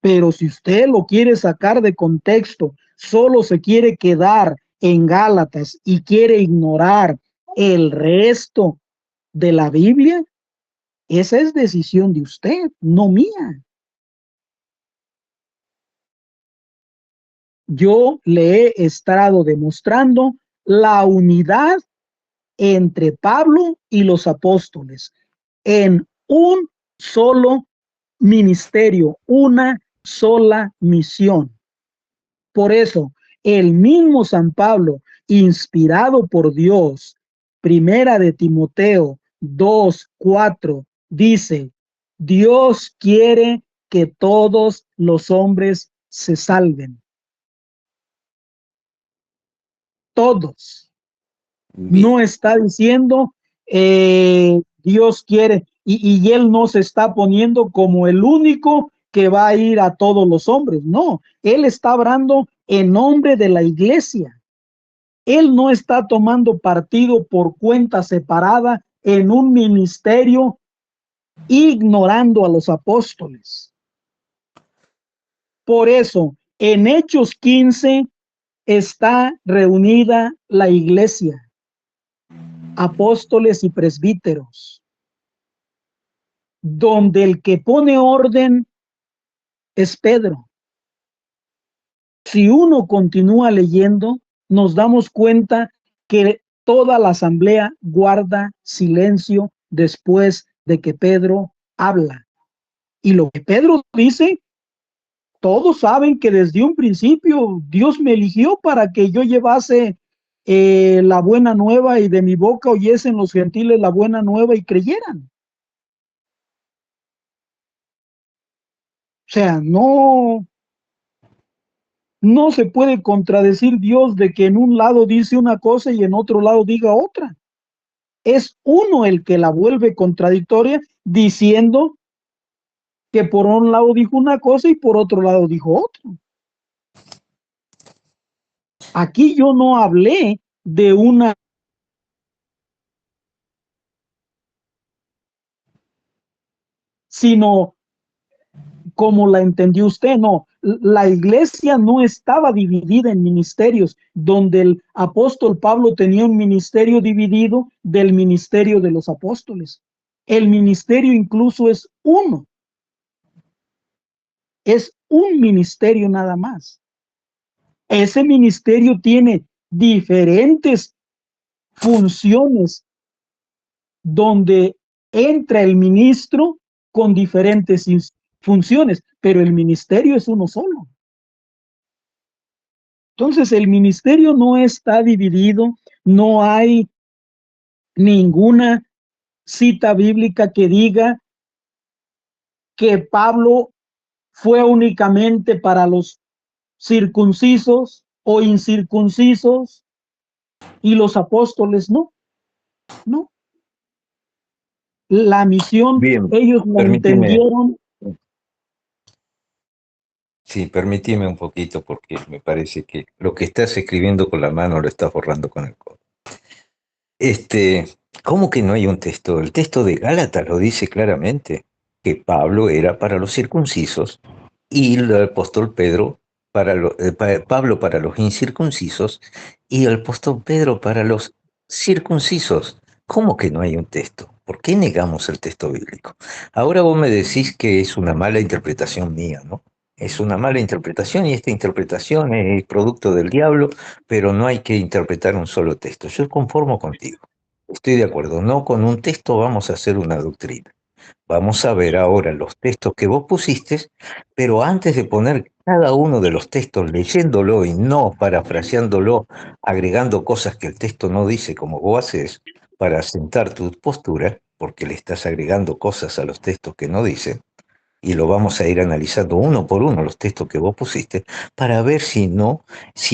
Pero si usted lo quiere sacar de contexto, solo se quiere quedar en Gálatas y quiere ignorar el resto de la Biblia, esa es decisión de usted, no mía. Yo le he estado demostrando la unidad entre Pablo y los apóstoles en un solo ministerio, una sola misión. Por eso, el mismo San Pablo, inspirado por Dios, primera de Timoteo 2:4, dice, Dios quiere que todos los hombres se salven. Todos. No está diciendo Dios quiere y él no se está poniendo como el único que va a ir a todos los hombres. No, él está hablando en nombre de la iglesia. Él no está tomando partido por cuenta separada en un ministerio ignorando a los apóstoles. Por eso, en Hechos 15 está reunida la iglesia, apóstoles y presbíteros, donde el que pone orden es Pedro. Si uno continúa leyendo, nos damos cuenta que toda la asamblea guarda silencio después de que Pedro habla. Y lo que Pedro dice, todos saben que desde un principio Dios me eligió para que yo llevase la buena nueva y de mi boca oyesen los gentiles la buena nueva y creyeran. sea, no se puede contradecir Dios de que en un lado dice una cosa y en otro lado diga otra. Es uno el que la vuelve contradictoria diciendo que por un lado dijo una cosa y por otro lado dijo otra. Aquí yo no hablé de una, sino como la entendió usted, no. La iglesia no estaba dividida en ministerios, donde el apóstol Pablo tenía un ministerio dividido del ministerio de los apóstoles. El ministerio incluso es un ministerio nada más. Ese ministerio tiene diferentes funciones donde entra el ministro con diferentes funciones, pero el ministerio es uno solo. Entonces, el ministerio no está dividido, no hay ninguna cita bíblica que diga que Pablo fue únicamente para los circuncisos o incircuncisos y los apóstoles no. La misión, Bien, ellos la permíteme, entendieron. sí, permíteme un poquito porque me parece que lo que estás escribiendo con la mano lo estás borrando con el codo. ¿Cómo que no hay un texto? El texto de Gálatas lo dice claramente, que Pablo era para los circuncisos y el apóstol Pedro Pablo para los incircuncisos y el apóstol Pedro para los circuncisos. ¿Cómo que no hay un texto? ¿Por qué negamos el texto bíblico? Ahora vos me decís que es una mala interpretación mía, ¿no? Es una mala interpretación y esta interpretación es producto del diablo, pero no hay que interpretar un solo texto. Yo conformo contigo. Estoy de acuerdo. No con un texto vamos a hacer una doctrina. Vamos a ver ahora los textos que vos pusiste, pero antes de poner cada uno de los textos, leyéndolo y no parafraseándolo, agregando cosas que el texto no dice como vos haces, para asentar tu postura, porque le estás agregando cosas a los textos que no dicen, y lo vamos a ir analizando uno por uno los textos que vos pusiste, para ver si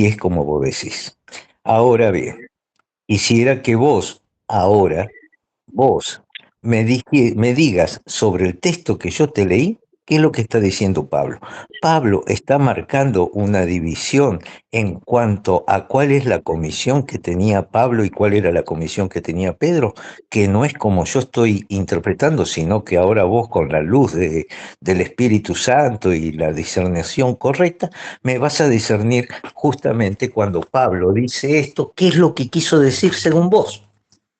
es como vos decís. Ahora bien, quisiera que ahora, vos me digas sobre el texto que yo te leí, qué es lo que está diciendo Pablo. Pablo está marcando una división en cuanto a cuál es la comisión que tenía Pablo y cuál era la comisión que tenía Pedro, que no es como yo estoy interpretando, sino que ahora vos con la luz del Espíritu Santo y la discernición correcta, me vas a discernir justamente cuando Pablo dice esto, qué es lo que quiso decir según vos,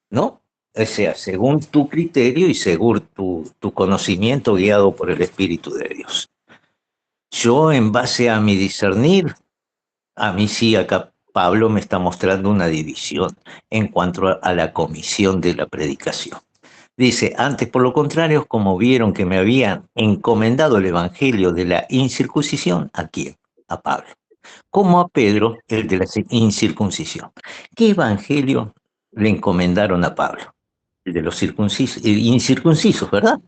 ¿no? O sea, según tu criterio y según tu conocimiento guiado por el Espíritu de Dios. Yo, en base a mi discernir, a mí sí, acá Pablo me está mostrando una división en cuanto a la comisión de la predicación. Dice, antes por lo contrario, como vieron que me habían encomendado el evangelio de la incircuncisión, ¿a quién? A Pablo. Como a Pedro, el de la incircuncisión. ¿Qué evangelio le encomendaron a Pablo? El de los incircuncisos, ¿verdad?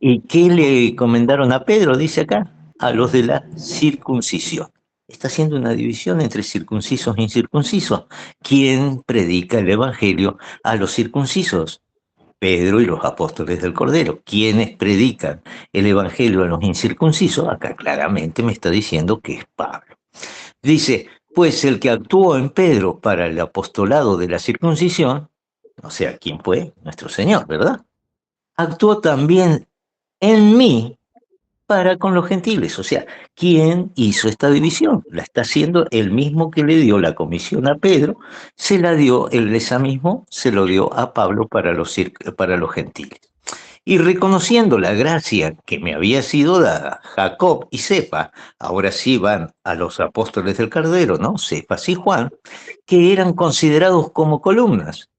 ¿Y qué le encomendaron a Pedro? Dice acá, a los de la circuncisión. Está haciendo una división entre circuncisos e incircuncisos. ¿Quién predica el evangelio a los circuncisos? Pedro y los apóstoles del Cordero. ¿Quiénes predican el evangelio a los incircuncisos? Acá claramente me está diciendo que es Pablo. Dice, pues el que actuó en Pedro para el apostolado de la circuncisión, o sea, ¿quién fue? Nuestro Señor, ¿verdad? Actuó también en mí para con los gentiles. O sea, ¿quién hizo esta división? La está haciendo el mismo que le dio la comisión a Pedro, se la dio, esa mismo se lo dio a Pablo para los gentiles. Y reconociendo la gracia que me había sido dada, Jacob y Cefa, ahora sí van a los apóstoles del Cordero, ¿no? Cefas y Juan, que eran considerados como columnas,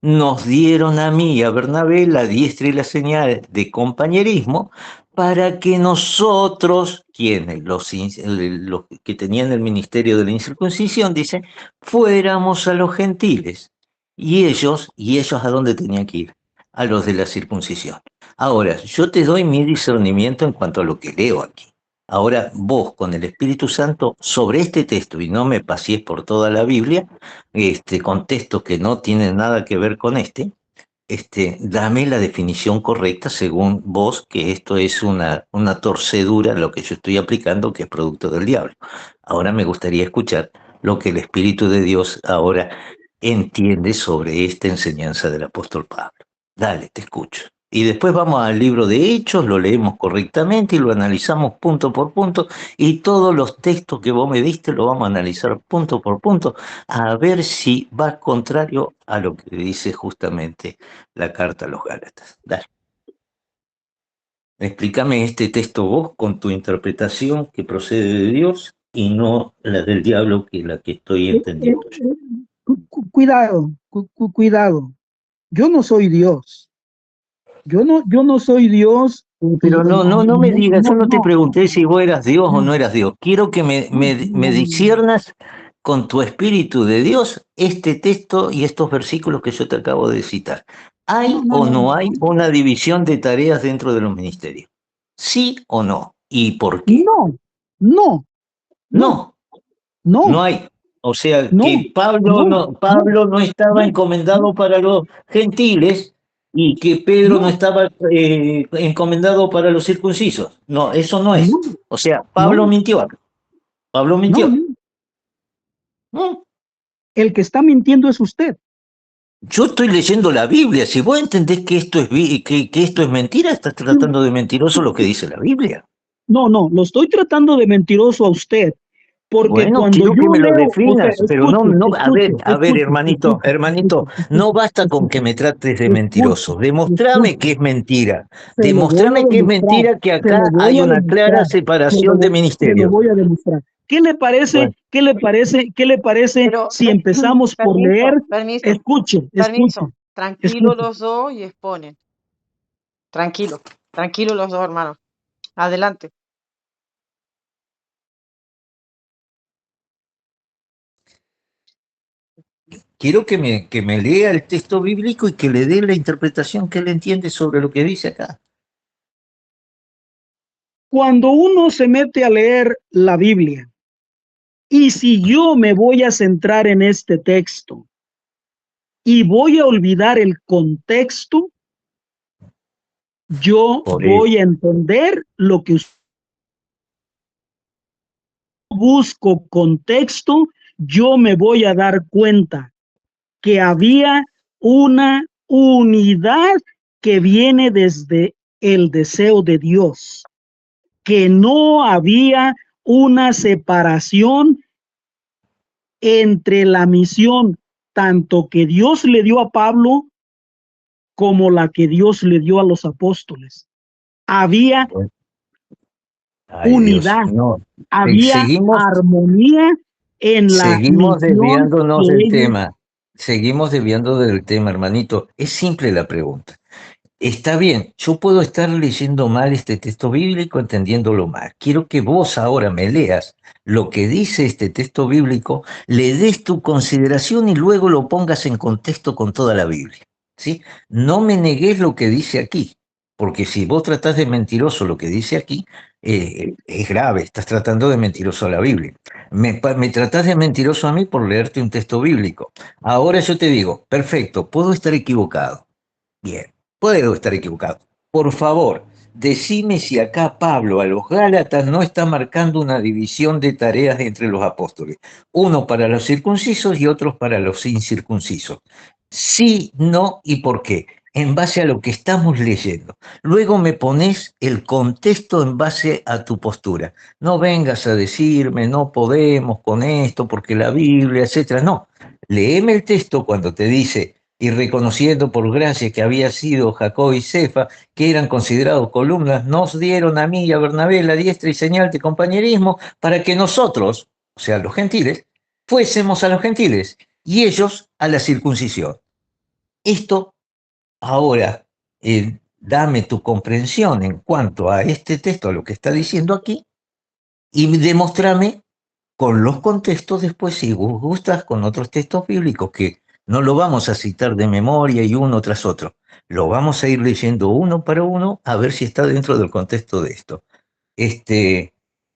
nos dieron a mí y a Bernabé la diestra y la señal de compañerismo para que nosotros, quienes, los que tenían el ministerio de la incircuncisión, dice, fuéramos a los gentiles. ¿Y ellos a dónde tenían que ir? A los de la circuncisión. Ahora, yo te doy mi discernimiento en cuanto a lo que leo aquí. Ahora vos, con el Espíritu Santo, sobre este texto, y no me pasees por toda la Biblia, con textos que no tienen nada que ver con dame la definición correcta según vos, que esto es una torcedura lo que yo estoy aplicando, que es producto del diablo. Ahora me gustaría escuchar lo que el Espíritu de Dios ahora entiende sobre esta enseñanza del apóstol Pablo. Dale, te escucho. Y después vamos al libro de Hechos, lo leemos correctamente y lo analizamos punto por punto, y todos los textos que vos me diste lo vamos a analizar punto por punto, a ver si va contrario a lo que dice justamente la carta a los Gálatas. Dale. Explícame este texto vos con tu interpretación que procede de Dios y no la del diablo, que es la que estoy entendiendo yo. Cuidado. Yo no soy Dios. Yo no soy Dios. Pero no me digas, yo no te pregunté si vos eras Dios o no. no eras Dios. Quiero que me disciernas con tu espíritu de Dios este texto y estos versículos que yo te acabo de citar. ¿Hay o no hay una división de tareas dentro de los ministerios? ¿Sí o no? ¿Y por qué? No hay. O sea, no, que Pablo no estaba encomendado para los gentiles y que Pedro no estaba encomendado para los circuncisos. No, eso no es. O sea, Pablo mintió acá. Pablo mintió. El que está mintiendo es usted. Yo estoy leyendo la Biblia. Si vos entendés que esto es mentira, estás tratando de mentiroso lo que dice la Biblia. No, lo estoy tratando de mentiroso a usted. Porque bueno, cuando quiero yo que me lo leo, definas, pero a ver, hermanito, no basta con que me trates de mentiroso. Demostrame que es mentira. Demostrame que es mentira, que acá hay una clara separación de ministerio. Se lo voy a demostrar. ¿Qué le parece? Bueno. ¿Qué le parece Pero, si empezamos por leer? Escuche. Tranquilo los dos y exponen. Tranquilo los dos, hermanos. Adelante. Quiero que me lea el texto bíblico y que le dé la interpretación que él entiende sobre lo que dice acá. Cuando uno se mete a leer la Biblia, y si yo me voy a centrar en este texto y voy a olvidar el contexto, yo voy a entender lo que busco contexto, yo me voy a dar cuenta que había una unidad que viene desde el deseo de Dios, que no había una separación entre la misión tanto que Dios le dio a Pablo como la que Dios le dio a los apóstoles. Había unidad, había armonía en la seguimos desviándonos del tema. Seguimos desviando del tema, hermanito. Es simple la pregunta. Está bien, yo puedo estar leyendo mal este texto bíblico, entendiéndolo mal. Quiero que vos ahora me leas lo que dice este texto bíblico, le des tu consideración y luego lo pongas en contexto con toda la Biblia. ¿Sí? No me negues lo que dice aquí, porque si vos tratás de mentiroso lo que dice aquí, es grave, estás tratando de mentiroso a la Biblia. Me tratás de mentiroso a mí por leerte un texto bíblico. Ahora yo te digo, perfecto, puedo estar equivocado. Bien, puedo estar equivocado. Por favor, decime si acá Pablo a los Gálatas no está marcando una división de tareas entre los apóstoles. Uno para los circuncisos y otros para los incircuncisos. Sí, no y por qué. En base a lo que estamos leyendo. Luego me pones el contexto en base a tu postura. No vengas a decirme, no podemos con esto, porque la Biblia, etcétera. No, léeme el texto cuando te dice, y reconociendo por gracia que había sido Jacob y Cefa, que eran considerados columnas, nos dieron a mí y a Bernabé la diestra y señal de compañerismo para que nosotros, o sea, los gentiles, fuésemos a los gentiles y ellos a la circuncisión. Esto ahora, dame tu comprensión en cuanto a este texto, a lo que está diciendo aquí, y demostrame con los contextos después, si vos gustas, con otros textos bíblicos que no lo vamos a citar de memoria y uno tras otro. Lo vamos a ir leyendo uno para uno a ver si está dentro del contexto de esto.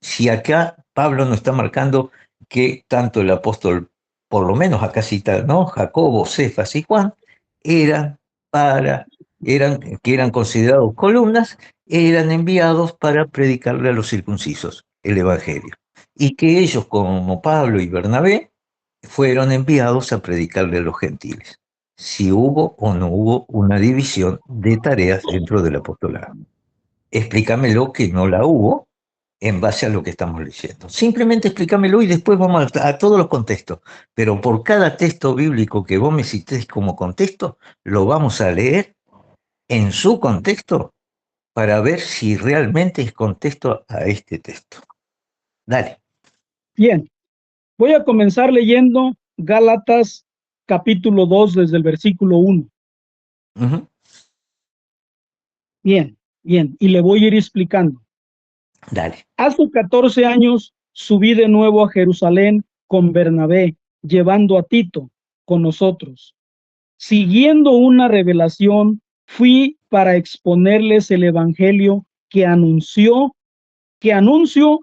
Si acá Pablo nos está marcando que tanto el apóstol, por lo menos acá cita, ¿no? Jacobo, Cefas y Juan, eran que eran considerados columnas, eran enviados para predicarle a los circuncisos el evangelio. Y que ellos, como Pablo y Bernabé, fueron enviados a predicarle a los gentiles. Si hubo o no hubo una división de tareas dentro del apostolado. Explícamelo que no la hubo en base a lo que estamos leyendo. Simplemente explícamelo y después vamos a todos los contextos. Pero por cada texto bíblico que vos me cités como contexto, lo vamos a leer en su contexto para ver si realmente es contexto a este texto. Dale. Bien, voy a comenzar leyendo Gálatas capítulo 2 desde el versículo 1. Bien, bien, y le voy a ir explicando. Dale. Hace 14 años subí de nuevo a Jerusalén con Bernabé, llevando a Tito con nosotros. Siguiendo una revelación, fui para exponerles el evangelio que anuncio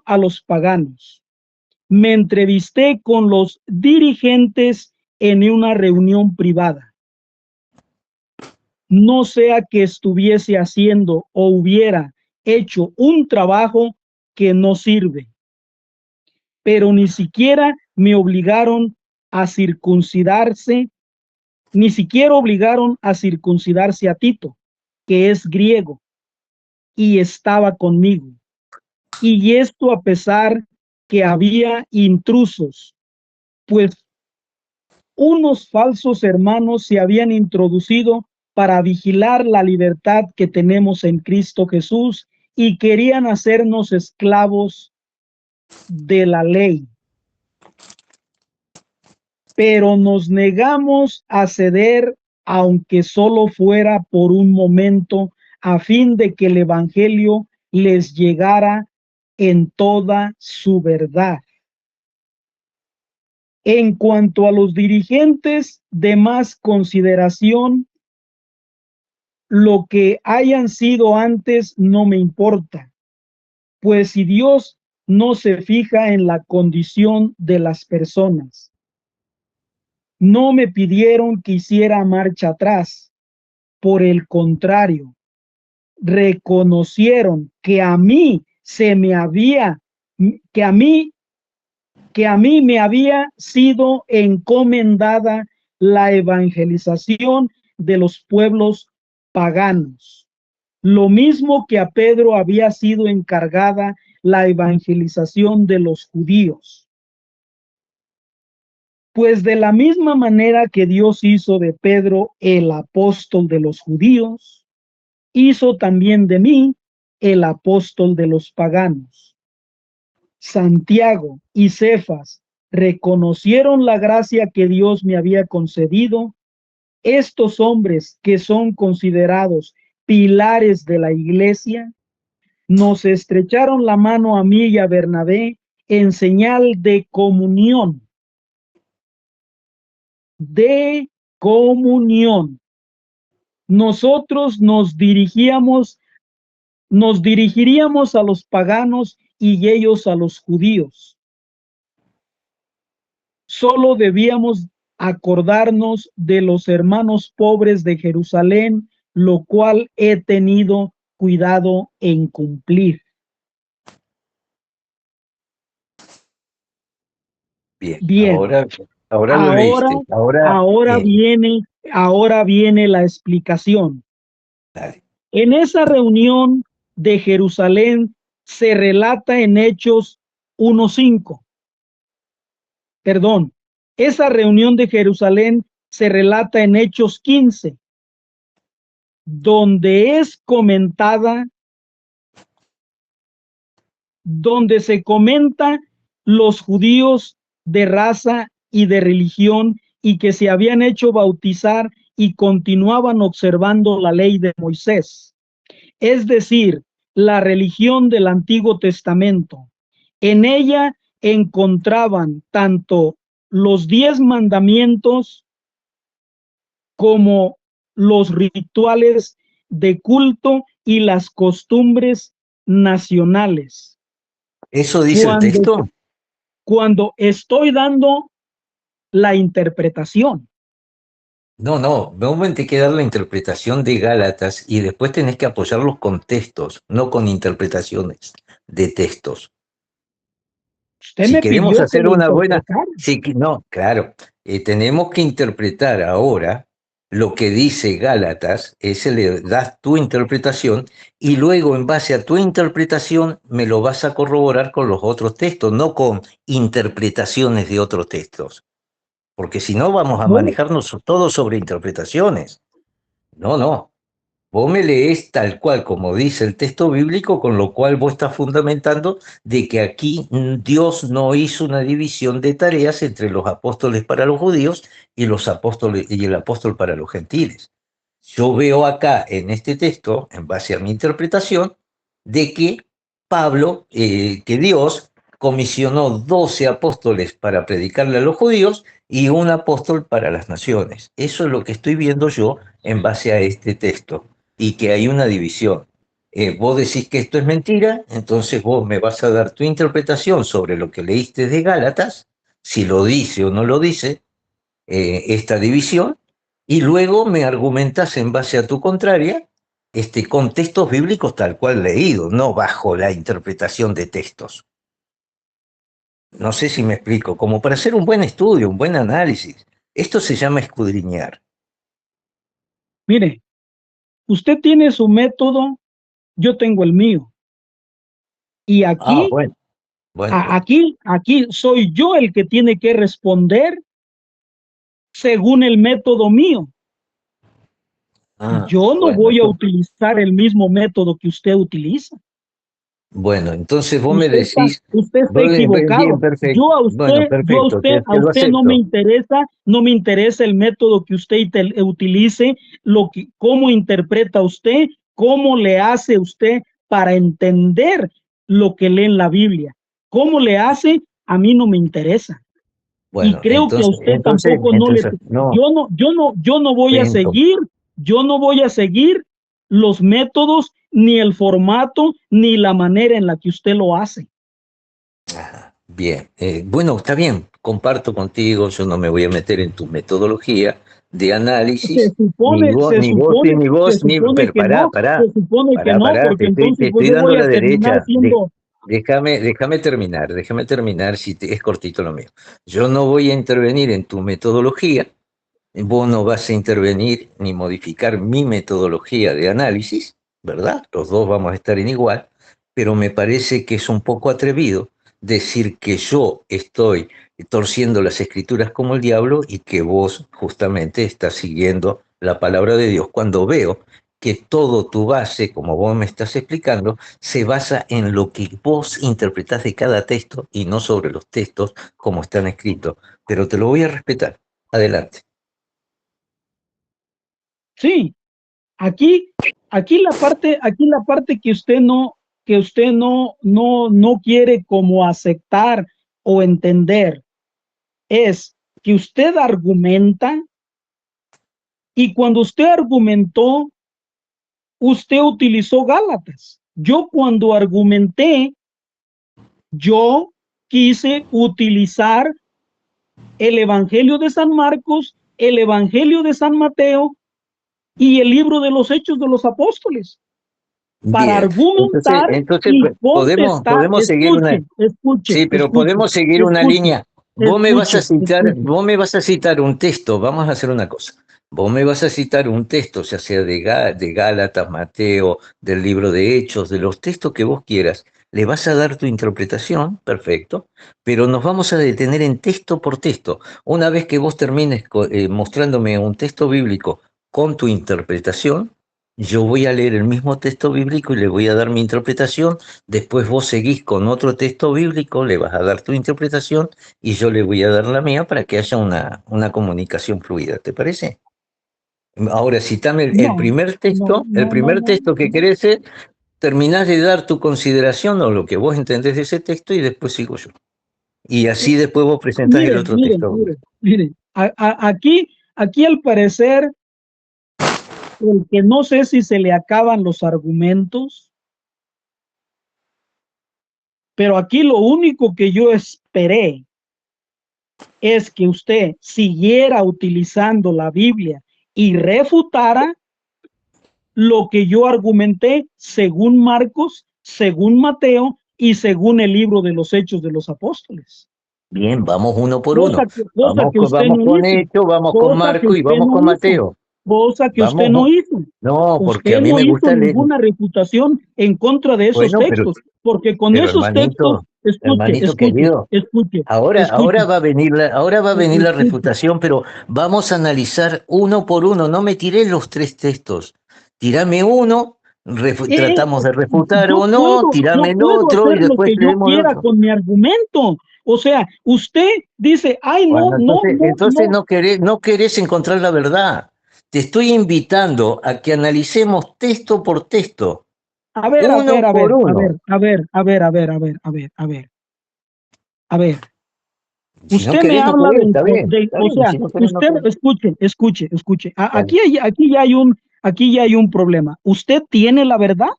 a los paganos. Me entrevisté con los dirigentes en una reunión privada. No sea que estuviese haciendo o hubiera hecho un trabajo que no sirve, pero ni siquiera me obligaron a circuncidarse, ni siquiera obligaron a circuncidarse a Tito, que es griego, y estaba conmigo. Y esto a pesar que había intrusos, pues unos falsos hermanos se habían introducido para vigilar la libertad que tenemos en Cristo Jesús y querían hacernos esclavos de la ley. Pero nos negamos a ceder, aunque solo fuera por un momento, a fin de que el evangelio les llegara en toda su verdad. En cuanto a los dirigentes de más consideración, lo que hayan sido antes no me importa, pues si Dios no se fija en la condición de las personas, no me pidieron que hiciera marcha atrás. Por el contrario, reconocieron que a mí me había sido encomendada la evangelización de los pueblos paganos, lo mismo que a Pedro había sido encargada la evangelización de los judíos. Pues de la misma manera que Dios hizo de Pedro el apóstol de los judíos, hizo también de mí el apóstol de los paganos. Santiago y Cefas reconocieron la gracia que Dios me había concedido. Estos hombres que son considerados pilares de la iglesia, nos estrecharon la mano a mí y a Bernabé en señal de comunión. Nosotros nos dirigiríamos a los paganos y ellos a los judíos. Solo debíamos acordarnos de los hermanos pobres de Jerusalén, lo cual he tenido cuidado en cumplir. Bien. Ahora lo leíste. Ahora viene la explicación. Dale. En esa reunión de Jerusalén se relata en Hechos 1:5. Perdón, esa reunión de Jerusalén se relata en Hechos 15, donde se comenta los judíos de raza y de religión y que se habían hecho bautizar y continuaban observando la ley de Moisés, es decir, la religión del Antiguo Testamento. En ella encontraban tanto los 10 mandamientos como los rituales de culto y las costumbres nacionales. ¿Eso dice el Cuando, texto? cuando estoy dando la interpretación. No, normalmente hay que dar la interpretación de Gálatas y después tenés que apoyarlos con textos, no con interpretaciones de textos. Usted Si me queremos pidió que hacer lo una buena, interpretara. sí, no, claro, tenemos que interpretar ahora lo que dice Gálatas, ese le das tu interpretación y luego en base a tu interpretación me lo vas a corroborar con los otros textos, no con interpretaciones de otros textos, porque si no vamos a No, manejarnos todos sobre interpretaciones. No. Vos me lees tal cual como dice el texto bíblico, con lo cual vos estás fundamentando de que aquí Dios no hizo una división de tareas entre los apóstoles para los judíos y los apóstoles y el apóstol para los gentiles. Yo veo acá en este texto, en base a mi interpretación, de que Pablo, que Dios comisionó 12 apóstoles para predicarle a los judíos y un apóstol para las naciones. Eso es lo que estoy viendo yo en base a este texto y que hay una división. Vos decís que esto es mentira, entonces vos me vas a dar tu interpretación sobre lo que leíste de Gálatas, si lo dice o no lo dice, esta división, y luego me argumentas en base a tu contraria con textos bíblicos tal cual leído, no bajo la interpretación de textos. No sé si me explico, como para hacer un buen estudio, un buen análisis. Esto se llama escudriñar. mire, usted tiene su método, yo tengo el mío. Y Ah, aquí, bueno. aquí soy yo el que tiene que responder según el método mío. Ah, Yo no bueno. voy a utilizar el mismo método que usted utiliza. Bueno, entonces vos me decís, Usted está bien, equivocado. perfecto. Bueno, perfecto, A te lo usted acepto. no me interesa el método que usted utilice, cómo interpreta usted, cómo le hace usted para entender lo que lee en la Biblia. ¿Cómo le hace? A mí no me interesa. Y Bueno, creo que a usted tampoco no, yo no voy a Bento. seguir, yo no voy a seguir los métodos, ni el formato, ni la manera en la que usted lo hace. Ajá, bien, bueno, está bien, comparto contigo, yo no me voy a meter en tu metodología de análisis, ni Se vos, supone pero que no, se supone que no, porque te entonces pues estoy yo dando voy la a terminar derecha, siendo, déjame terminar si es cortito lo mío. Yo no voy a intervenir en tu metodología, vos no vas a intervenir ni modificar mi metodología de análisis, ¿verdad? Los dos vamos a estar en igual, pero me parece que es un poco atrevido decir que yo estoy torciendo las escrituras como el diablo y que vos justamente estás siguiendo la palabra de Dios cuando veo que todo tu base, como vos me estás explicando, se basa en lo que vos interpretás de cada texto y no sobre los textos como están escritos. Pero te lo voy a respetar. Adelante. sí, aquí, aquí la parte que usted no quiere como aceptar o entender es que usted argumenta y cuando usted argumentó, usted utilizó Gálatas. Yo cuando argumenté, yo quise utilizar el Evangelio de San Marcos, el Evangelio de San Mateo y el libro de los Hechos de los Apóstoles para Bien, argumentar y pues, contestar. podemos seguir sí, pero podemos seguir una línea. Escuche. Vos me vas a citar un texto, vamos a hacer una cosa. Vos me vas a citar un texto, ya sea de Gálatas, Mateo, del libro de Hechos, de los textos que vos quieras. Le vas a dar tu interpretación, perfecto, pero nos vamos a detener en texto por texto. Una vez que vos termines mostrándome un texto bíblico con tu interpretación, yo voy a leer el mismo texto bíblico y le voy a dar mi interpretación. Después vos seguís con otro texto bíblico, le vas a dar tu interpretación y yo le voy a dar la mía para que haya una comunicación fluida. ¿Te parece? Ahora, citame No, el primer texto que no. querés, terminás de dar tu consideración o lo que vos entendés de ese texto y después sigo yo. Y así después vos presentás el otro texto. Miren. Aquí al parecer, el que no sé si se le acaban los argumentos Pero aquí lo único que yo esperé es que usted siguiera utilizando la Biblia y refutara lo que yo argumenté según Marcos, según Mateo y según el libro de los Hechos de los Apóstoles. Bien, vamos uno por Cosa uno. que, cosa que usted Vamos no con hizo. Hecho, vamos con Cosa que Marco y usted vamos no con hizo. Mateo. Cosa que usted Vamos, no hizo. no, porque Usted a mí no me hizo gusta leer. ninguna refutación en contra de esos Bueno, textos, porque con pero esos textos, hermanito querido, ahora va a venir la escuche. refutación, pero vamos a analizar uno por uno. No me tiré los tres textos. Tirame uno, tratamos de refutar Yo uno, tirame el puedo otro y hacer lo después que yo leemos el quiera otro. con mi argumento. O sea, usted dice, ay, Bueno, entonces no. no querés encontrar la verdad. Te estoy invitando a que analicemos texto por texto, A ver, uno por uno. a ver. Si no Usted me querés, no habla querés, está bien, está o bien. sea, Si no querés, no usted, querés. escuche. Dale. Aquí ya hay un problema. ¿Usted tiene la verdad?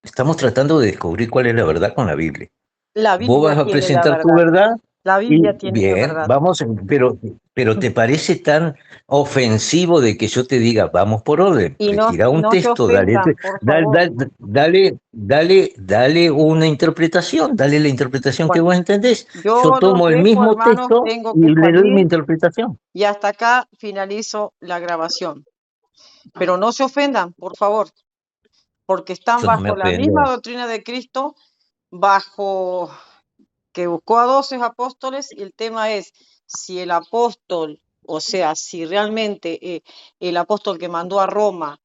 Estamos tratando de descubrir cuál es la verdad con la Biblia. La Vos Biblia vas a tiene la presentar tu verdad. verdad La y Biblia tiene la bien, verdad. vamos, pero ¿te parece tan ofensivo de que yo te diga, vamos por orden? Y Retira un no se texto, ofendan, por favor. dale una interpretación, dale la interpretación que Bueno, vos entendés. Yo yo los tomo el dejo, mismo hermanos, texto tengo y que le doy mi salir interpretación. y hasta acá finalizo la grabación. Pero no se ofendan, por favor, porque están Yo no me bajo la misma ofendo. doctrina de Cristo, bajo que buscó a 12 apóstoles, y el tema es si el apóstol, o sea, si realmente el apóstol que mandó a Roma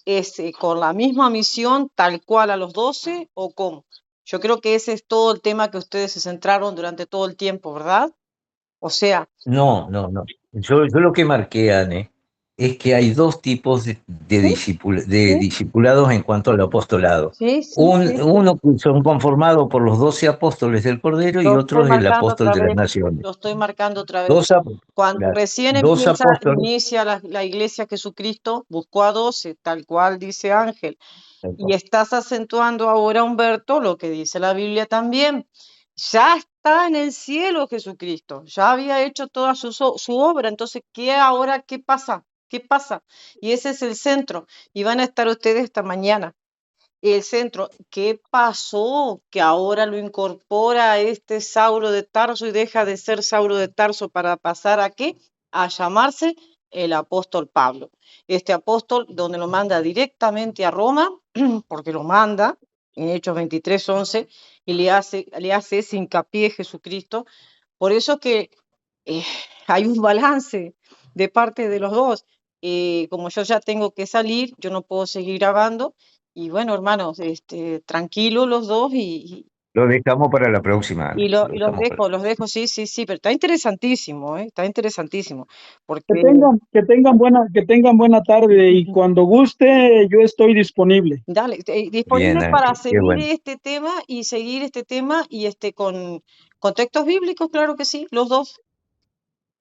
es con la misma misión tal cual a los 12 o cómo. Yo creo que ese es todo el tema que ustedes se centraron durante todo el tiempo, ¿verdad? O sea, No. Yo lo que marqué, Anne, es que hay dos tipos sí, de sí, discipulados en cuanto al apostolado. sí. Uno que son conformados por los 12 apóstoles del Cordero y Lo estoy otro el marcando apóstol otra de las vez, naciones. lo estoy marcando otra vez. Dos, Cuando recién dos apóstoles. inicia la iglesia Jesucristo, buscó a 12, tal cual dice Ángel. Y estás acentuando ahora, Humberto, lo que dice la Biblia también. Ya está en el cielo Jesucristo, ya había hecho toda su obra. Entonces, ¿qué pasa? ¿Qué pasa? Y ese es el centro. Y van a estar ustedes esta mañana. El centro, ¿qué pasó? Que ahora lo incorpora a este Saulo de Tarso y deja de ser Saulo de Tarso para pasar ¿a qué? A llamarse el apóstol Pablo. Este apóstol, donde lo manda directamente a Roma, porque lo manda en Hechos 23:11, y le hace ese hincapié Jesucristo. Por eso que eh, hay un balance de parte de los dos. Como yo ya tengo que salir, yo no puedo seguir grabando. Y bueno, hermanos, tranquilos los dos Lo dejamos para la próxima, Anne. Lo y dejamos para la los próxima. dejo, sí, pero está interesantísimo, está interesantísimo, porque Que tengan buena tarde y cuando guste, yo estoy disponible. dale, Bien, disponible para Ángel, qué seguir bueno. seguir este tema y con textos bíblicos, claro que sí, los dos.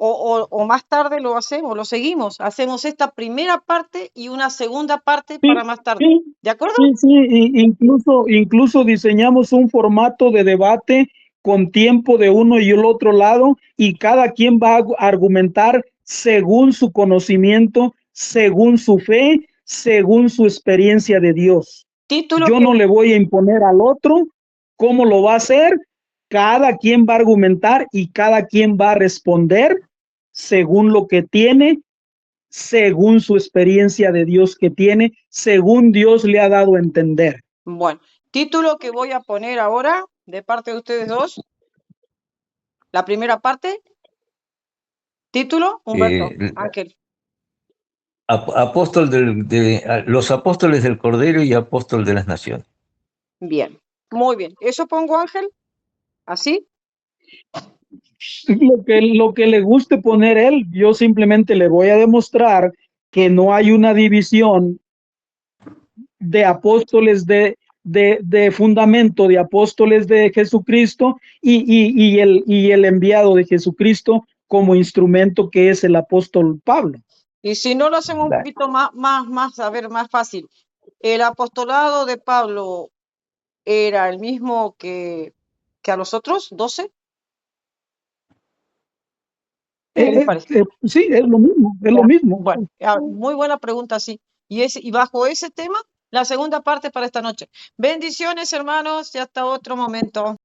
O más tarde lo hacemos, lo seguimos, hacemos esta primera parte y una segunda parte para Sí, más tarde. sí, ¿De acuerdo? incluso diseñamos un formato de debate con tiempo de uno y el otro lado y cada quien va a argumentar según su conocimiento, según su fe, según su experiencia de Dios. Título Yo que no le voy a imponer al otro cómo lo va a hacer. Cada quien va a argumentar y cada quien va a responder según lo que tiene, según su experiencia de Dios que tiene, según Dios le ha dado a entender. Bueno, título que voy a poner ahora de parte de ustedes dos. La primera parte. Título, Humberto, Eh, Ángel. los apóstoles del Cordero y apóstol de las naciones. Bien, muy bien. ¿Eso pongo, Ángel? ¿Así? Lo que le guste poner él, yo simplemente le voy a demostrar que no hay una división de apóstoles de fundamento, de apóstoles de Jesucristo y el enviado de Jesucristo como instrumento que es el apóstol Pablo. Y si no lo hacemos un poquito más, a ver, más fácil. El apostolado de Pablo era el mismo que a los otros 12? ¿Qué les parece? Sí, es lo mismo, es lo mismo. Bueno, muy buena pregunta, sí. Y bajo ese tema, la segunda parte para esta noche. Bendiciones, hermanos, y hasta otro momento.